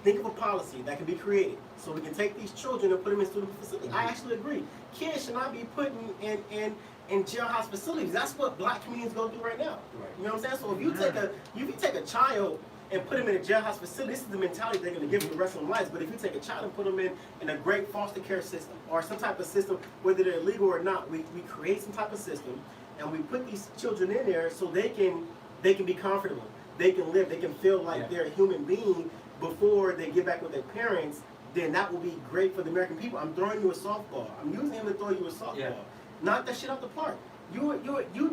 think of a policy that can be created so we can take these children and put them in suitable facilities. I actually agree. Kids should not be put in jailhouse facilities. That's what black communities go through right now.
Right.
You know what I'm saying? So if you take a child and put them in a jailhouse facility, this is the mentality they're going to give them the rest of their lives. But if you take a child and put them in a great foster care system or some type of system, whether they're legal or not, we create some type of system and we put these children in there so they can be comfortable. They can live. They can feel like they're a human being before they get back with their parents. Then that will be great for the American people. I'm throwing you a softball. I'm using him to throw you a softball.
Yeah.
Knock that shit out the park. You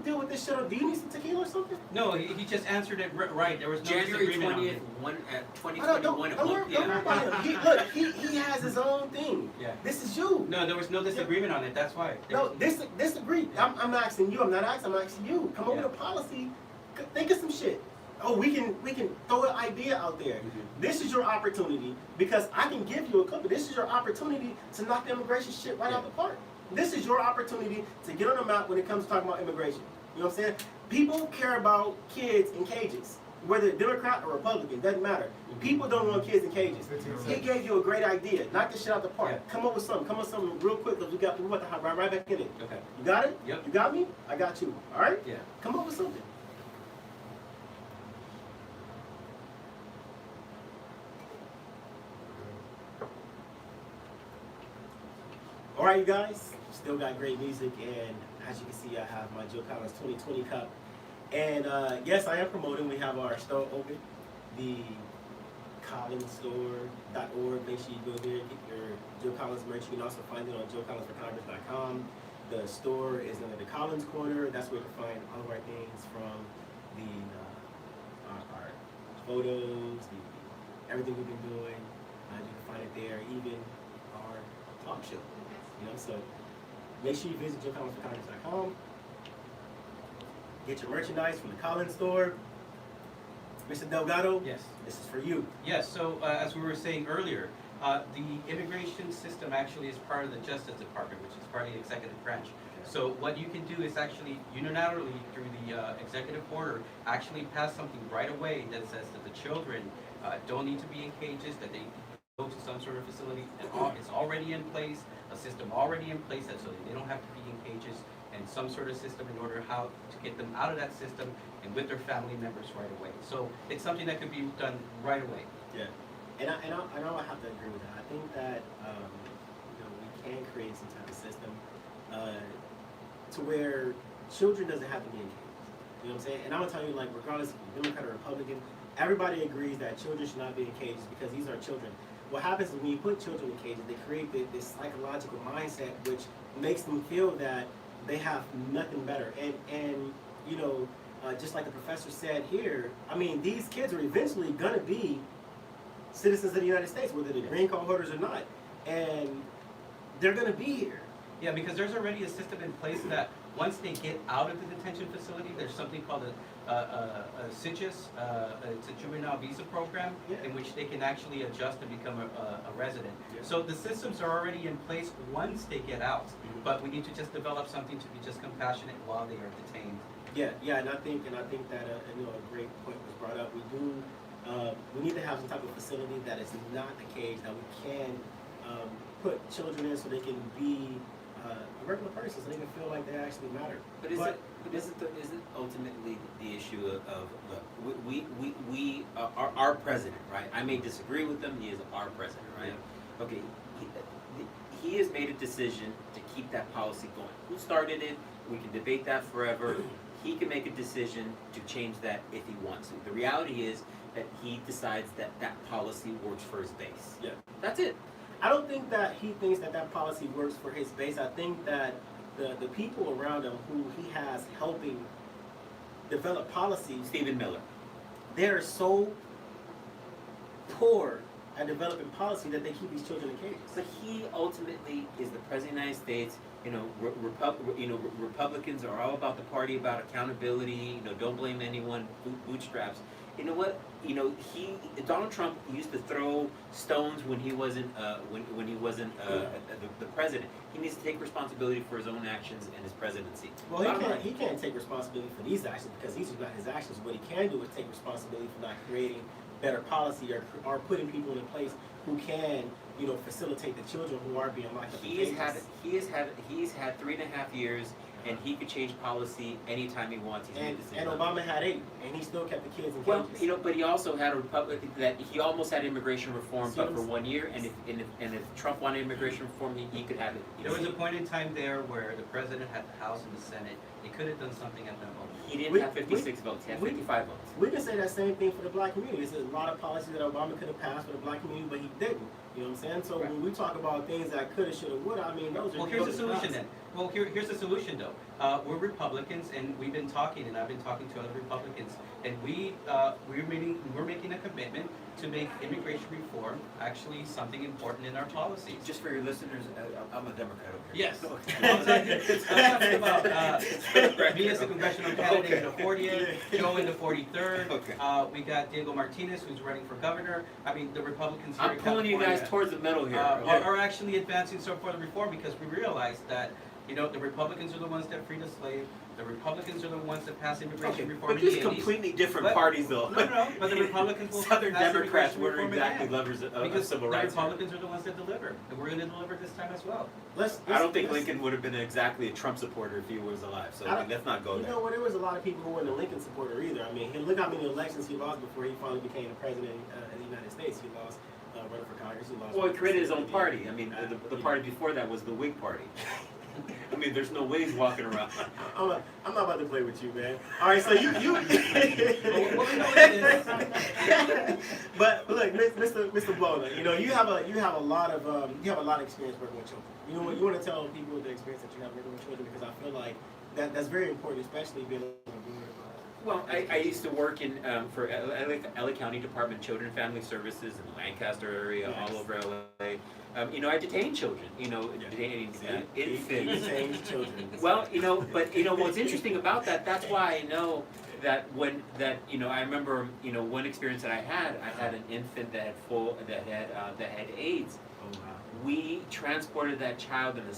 deal with this shit. Do you need some tequila or something?
No, he just answered it right. There was no
January
disagreement on
20th,
it.
2021
Don't
at 1
worry
p.m.
about him. He has his own thing.
Yeah.
This is you.
No, there was no disagreement on it. That's why.
No, disagree. I'm asking you. I'm not asking. I'm asking you. Come up with a policy. Think of some shit. Oh, we can throw an idea out there. This is your opportunity because I can give you a couple. This is your opportunity to knock the immigration shit right out the park. This is your opportunity to get on the map when it comes to talking about immigration. You know what I'm saying? People care about kids in cages, whether Democrat or Republican, doesn't matter. People don't want kids in cages. He gave you a great idea. Knock this shit out the park.
Yeah.
Come up with something. Come up with something real quick because we're about to hop right back in it.
Okay.
You got it?
Yep.
You got me? I got you. All right?
Yeah.
Come up with something. All right, you guys. Still got great music, and as you can see, I have my Joe Collins 2020 cup. And yes, I am promoting. We have our store open, the collinstore.org. Make sure you go there, get your Joe Collins merch. You can also find it on joecollinsforcongress.com. The store is under the Collins corner. That's where you can find all of our things from our photos, everything we've been doing. You can find it there, even our talk show. You know, so make sure you visit joecollinsforcongress.com. Get your merchandise from the Collins store. Mr. Delgado,
Yes.
this is for you.
Yes. So as we were saying earlier, The immigration system actually is part of the Justice Department, which is part of the executive branch. So what you can do is actually unilaterally, through the executive order, actually pass something right away that says that the children don't need to be in cages, that they go to some sort of facility, and it's already in place, a system already in place, that so that they don't have to be in cages, and some sort of system in order how to get them out of that system and with their family members right away. So it's something that could be done right away.
Yeah, and I have to agree with that. I think that we can create some type of system to where children doesn't have to be in cages. You know what I'm saying? And I'm gonna tell you, like, regardless if you're Democrat or Republican, everybody agrees that children should not be in cages because these are children. What happens is when you put children in cages, they create this psychological mindset which makes them feel that they have nothing better. And just like the professor said here, I mean, these kids are eventually gonna be citizens of the United States, whether they're green card holders or not, and they're gonna be here.
Yeah, because there's already a system in place that once they get out of the detention facility, there's something called a CIGIS, it's a juvenile visa program, in which they can actually adjust and become a resident.
Yeah.
So the systems are already in place once they get out, but we need to just develop something to be just compassionate while they are detained.
Yeah, and I think that a great point was brought up. We need to have some type of facility that is not a cage, that we can put children in so they can be a regular person, so they can feel like they actually matter.
But isn't ultimately the issue of look, our president, right? I may disagree with him. He is our president, right?
Yeah.
Okay. He has made a decision to keep that policy going. Who started it? We can debate that forever. He can make a decision to change that if he wants to. The reality is that he decides that that policy works for his base.
Yeah.
That's it.
I don't think that he thinks that policy works for his base. I think that the people around him who he has helping develop policies,
Stephen Miller.
they're so poor at developing policy that they keep these children in cages.
But he ultimately is the president of the United States. Republicans are all about the party, about accountability. Don't blame anyone. Bootstraps. You know what? Donald Trump used to throw stones when he wasn't the president. He needs to take responsibility for his own actions and his presidency.
Well, he can't take responsibility for these actions because these are not his actions. What he can do is take responsibility for not creating better policy or putting people in place who can facilitate the children who are being locked up in cages.
He's had 3.5 years. And he could change policy anytime he wants.
And Obama had 8, and he still kept the kids in cages.
Well, but he also had a Republican that he almost had immigration reform, but for 1 year. And if Trump wanted immigration reform, he could have it.
There was a point in time there where the president had the House and the Senate. He could have done something at that moment.
He didn't have 56 votes. He had 55 votes.
We can say that same thing for the black community. There's a lot of policies that Obama could have passed for the black community, but he didn't. You know what I'm saying? So when we talk about things that coulda, shoulda, woulda, I mean, those are...
Well, here's the solution then. Well, here's the solution though. We're Republicans, and we've been talking, and I've been talking to other Republicans, and we're making a commitment to make immigration reform actually something important in our policies.
Just for your listeners, I'm a Democrat over here.
Yes. I'm talking about me as a congressional candidate in the 40th, Joe in the 43rd.
Okay.
We got Diego Martinez, who's running for governor. I mean, the Republicans here
I'm
in
pulling you
California,
guys towards the middle here.
are actually advancing so for the reform because we realize that the Republicans are the ones that freed the slave. The Republicans are the ones that passed immigration reform
But
in the
just
80s.
completely different
But-
parties, though.
No, but the Republicans will
Southern
pass
Democrats
immigration
weren't
reform
exactly
again.
lovers of
Because
civil
the
rights.
Republicans are the ones that deliver, and we're going to deliver this time as well.
I don't think Lincoln would have been exactly a Trump supporter if he was alive. So let's not go
You
there.
know what? There was a lot of people who weren't a Lincoln supporter either. I mean, look how many elections he lost before he finally became the president of the United States. He lost running for Congress. He lost.
Well, he created his own party. I mean, the party before that was the Whig Party. I mean, there's no way he's walking around.
I'm not about to play with you, man. All right, so you. But look, Mr. Buelna, you have a lot of experience working with children. You know what? You want to tell people the experience that you have working with children because I feel like that's very important, especially being.
Well, I used to work in for LA County Department of Children and Family Services in the Lancaster area, all over LA. I detain children. Detaining infants.
Detained children.
Well, but what's interesting about that? That's why I know I remember, one experience that I had an infant that had AIDS.
Oh, wow.
We transported that child in a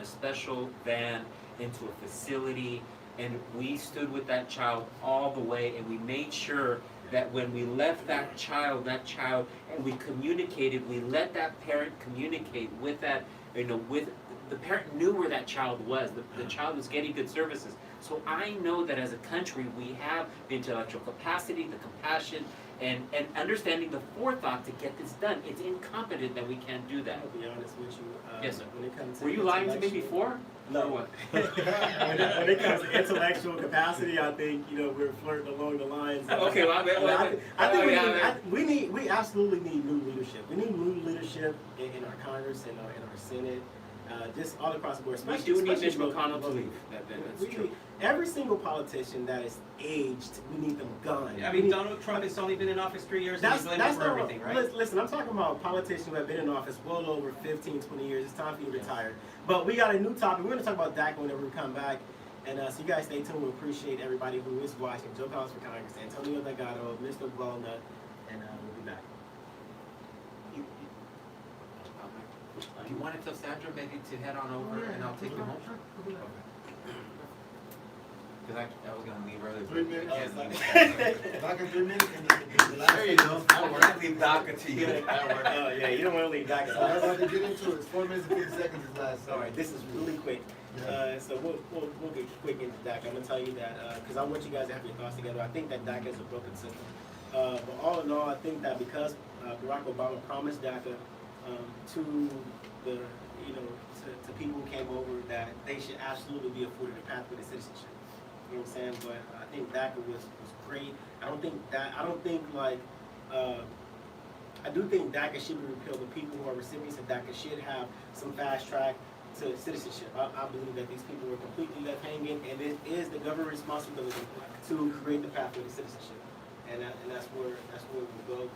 special van into a facility, and we stood with that child all the way, and we made sure that when we left that child, and we communicated, we let that parent communicate with that, with the parent knew where that child was. The child was getting good services. So I know that as a country, we have the intellectual capacity, the compassion, and understanding the forethought to get this done. It's incompetent that we can't do that.
I'll be honest with you.
Yes, sir.
When it comes to
Were you lying to me
intellectual-
before?
No.
Or what?
when it comes to intellectual capacity, I think we're flirting along the lines. Of,
Okay, well,
I think we absolutely need new leadership. We need new leadership in our Congress and our Senate, just all across the board.
We
Especially,
do need
especially
Mitch McConnell to leave. That's true.
Every single politician that is aged, we need them gone.
I mean, Donald Trump has only been in office 3 years and he's blaming for everything, right?
Listen, I'm talking about politicians who have been in office well over 15, 20 years. It's time for you to retire. But we got a new topic. We're going to talk about DACA whenever we come back. And so you guys stay tuned. We appreciate everybody who is watching. Joe Collins for Congress, Antonio Delgado, Mr. Buelna, and we'll be back.
Do you want to tell Sandra maybe to head on over and I'll take you home? Because I was going to leave early.
3 minutes.
Back
in 3 minutes.
There you go. I want to leave DACA to you.
Oh, yeah, you don't want to leave DACA.
So I'm about to get into it. It's 4 minutes and 50 seconds is last.
All right, this is really quick. So we'll get quick into DACA. I'm going to tell you that, because I want you guys to have your thoughts together. I think that DACA is a broken system. But all in all, I think that because Barack Obama promised DACA to the, to people who came over, that they should absolutely be afforded a pathway to citizenship. You know what I'm saying? But I think DACA was great. I do think DACA should be repealed. The people who are recipients of DACA should have some fast track to citizenship. I believe that these people were completely left hanging, and it is the government's responsibility to create the pathway to citizenship. And that's where we go.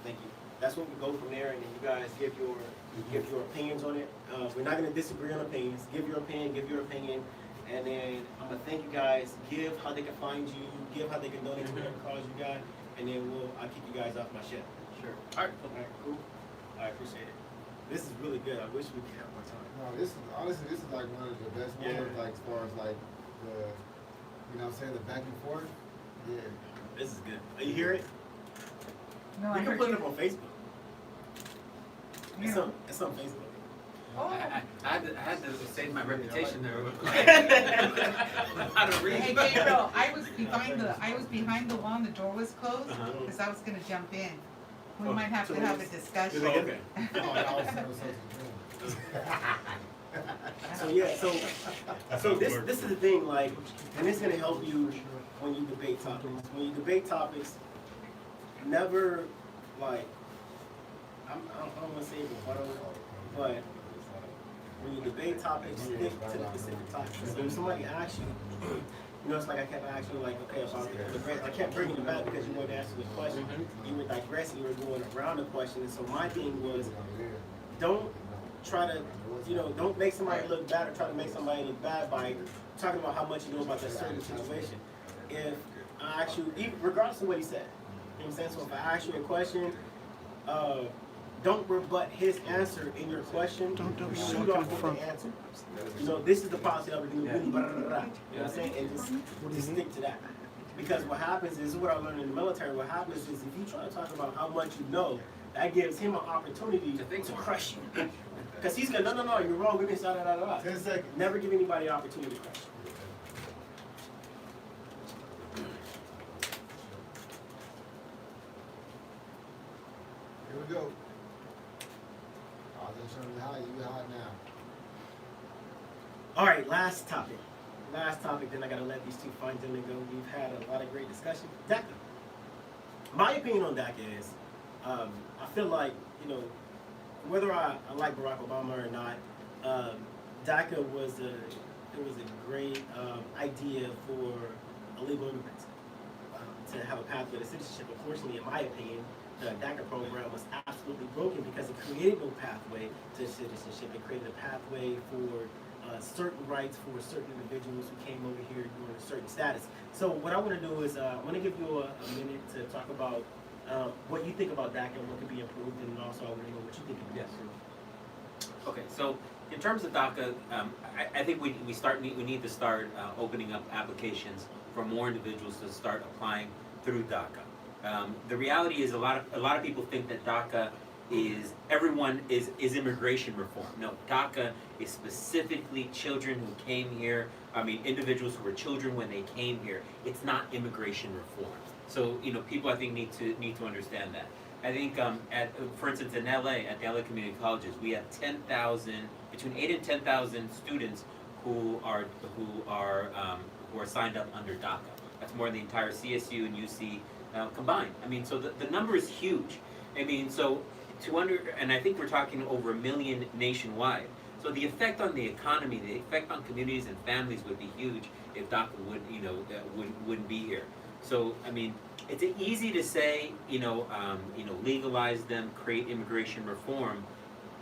Thank you. That's where we go from there, and then you guys give your opinions on it. We're not going to disagree on opinions. Give your opinion. And then I'm gonna thank you guys. Give how they can find you. Give how they can donate to whatever cause you got. And then I'll kick you guys off my ship.
Sure.
All right, cool. I appreciate it. This is really good. I wish we could have more time.
No, this is like one of the best ones, like as far as like the, the back and forth. Yeah.
This is good. You hear it?
No,
You
I
can
heard
put
you.
it up on Facebook. It's on Facebook.
Oh.
I had to save my reputation there. How to read.
Hey Gabriel, I was behind the wall and the door was closed because I was gonna jump in. We might have to have a discussion.
Okay. So this is the thing, like, and it's gonna help you when you debate topics. When you debate topics, never like I don't want to say rebuttal, but when you debate topics, stick to the specific topics. So if somebody asks you, it's like I kept asking you, like, okay, about I kept bringing it back because you wanted to answer the question. You were digressing, you were going around the question. And so my thing was, don't try to, don't make somebody look bad or try to make somebody look bad by talking about how much you know about that certain situation. If I ask you, regardless of what he said, you know what I'm saying? So if I ask you a question, don't rebut his answer in your question.
Don't
shoot off with the answer. This is the policy of the new you know what I'm saying? And just stick to that. Because what happens is what I learned in the military. What happens is if you try to talk about how much you know, that gives him an opportunity to crush you. Because he's going, no, you're wrong with this,
10 seconds.
Never give anybody an opportunity to crush you.
Here we go. I'll just show you how you hot now.
All right, last topic. Then I gotta let these two fine gentlemen go. We've had a lot of great discussion. DACA. My opinion on DACA is, I feel like, whether I like Barack Obama or not, DACA was a great idea for illegal immigrants to have a pathway to citizenship. Unfortunately, in my opinion, the DACA program was absolutely broken because it created no pathway to citizenship. It created a pathway for certain rights for certain individuals who came over here during a certain status. So what I want to do is I want to give you a minute to talk about what you think about DACA and what could be improved, and also I want to know what you think about it.
Okay, so in terms of DACA, I think we need to start opening up applications for more individuals to start applying through DACA. The reality is a lot of people think that DACA is immigration reform. No, DACA is specifically children who came here. I mean, individuals who were children when they came here. It's not immigration reform. So people I think need to understand that. I think for instance in LA at the LA community colleges we have between 8 and 10,000 students who are signed up under DACA. That's more than the entire CSU and UC combined. I mean, so the number is huge. I mean, so and I think we're talking over 1 million nationwide. So the effect on the economy, the effect on communities and families would be huge if DACA wouldn't be here. So I mean, it's easy to say legalize them, create immigration reform,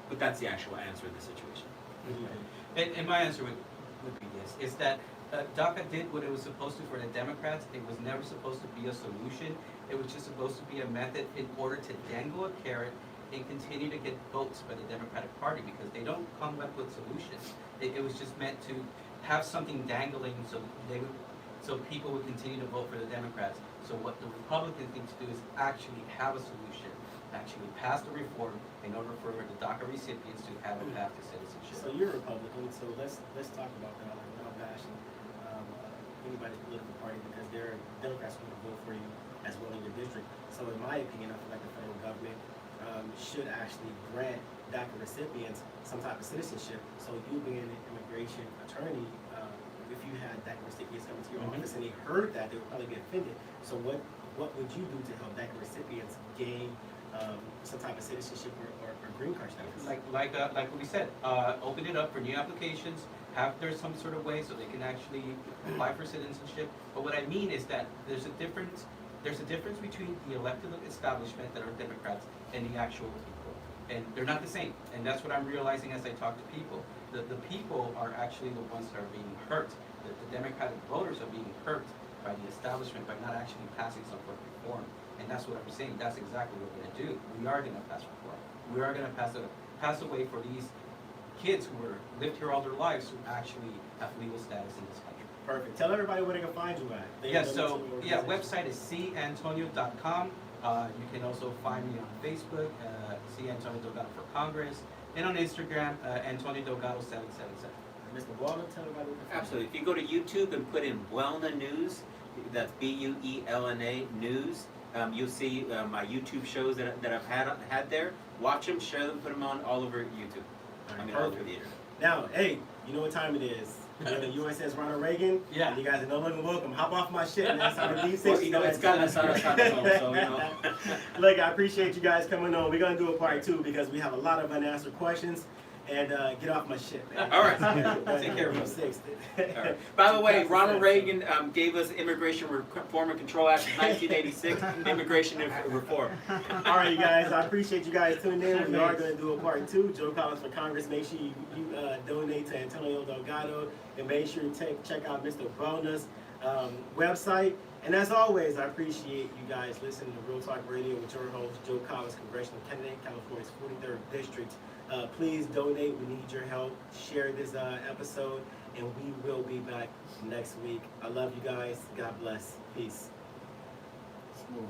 but that's the actual answer in this situation.
And my answer would be this, is that DACA did what it was supposed to for the Democrats. It was never supposed to be a solution. It was just supposed to be a method in order to dangle a carrot and continue to get votes by the Democratic Party, because they don't come up with solutions. It was just meant to have something dangling so people would continue to vote for the Democrats. So what the Republicans need to do is actually have a solution, actually pass the reform in order for the DACA recipients to have a path to citizenship.
So you're a Republican, so let's talk about that without bashing anybody's political party, because there are Democrats who will vote for you as well in your district. So in my opinion, I feel like the federal government should actually grant DACA recipients some type of citizenship. So you being an immigration attorney, if you had DACA recipients coming to your office and they heard that, they would probably be offended. So what would you do to help DACA recipients gain some type of citizenship or green card status?
Like what we said, open it up for new applications. Have there some sort of way so they can actually apply for citizenship. But what I mean is that there's a difference between the elected establishment that are Democrats and the actual people, and they're not the same. And that's what I'm realizing as I talk to people. The people are actually the ones that are being hurt. The Democratic voters are being hurt by the establishment by not actually passing some sort of reform. And that's what I'm saying. That's exactly what we're going to do. We are going to pass reform. We are going to pass away for these kids who were lived here all their lives who actually have legal status in this country.
Perfect. Tell everybody where they can find you at.
Website is cantonio.com. You can also find me on Facebook, C. Antonio Delgado for Congress, and on Instagram, Antonio Delgado 777.
Mr. Buelna, tell everybody where they can find you.
Absolutely. If you go to YouTube and put in Buelna News, that's Buelna News, you'll see my YouTube shows that I've had there. Watch them, share them, put them on all over YouTube. All over the internet.
Now, hey, you know what time it is. The USS Ronald Reagan.
Yeah.
And you guys are no longer welcome. Hop off my shit, man. Sorry,
Well, it's got us on our so
Look, I appreciate you guys coming on. We're going to do a part 2 because we have a lot of unanswered questions. And get off my shit, man.
All right.
Take care of you.
Right. By the way, Ronald Reagan gave us Immigration Reform and Control Act of 1986, immigration reform.
All right, you guys. I appreciate you guys tuning in. We are going to do a part 2. Joe Collins for Congress. Make sure you donate to Antonio Delgado, and make sure you check out Mr. Buelna's website. And as always, I appreciate you guys listening to Real Talk Radio with your host, Joe Collins, congressional candidate, California's 43rd district. Please donate. We need your help. Share this episode, and we will be back next week. I love you guys. God bless. Peace.
Smooth.
All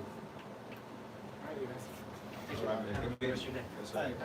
right, you guys.
Thank you, Robert.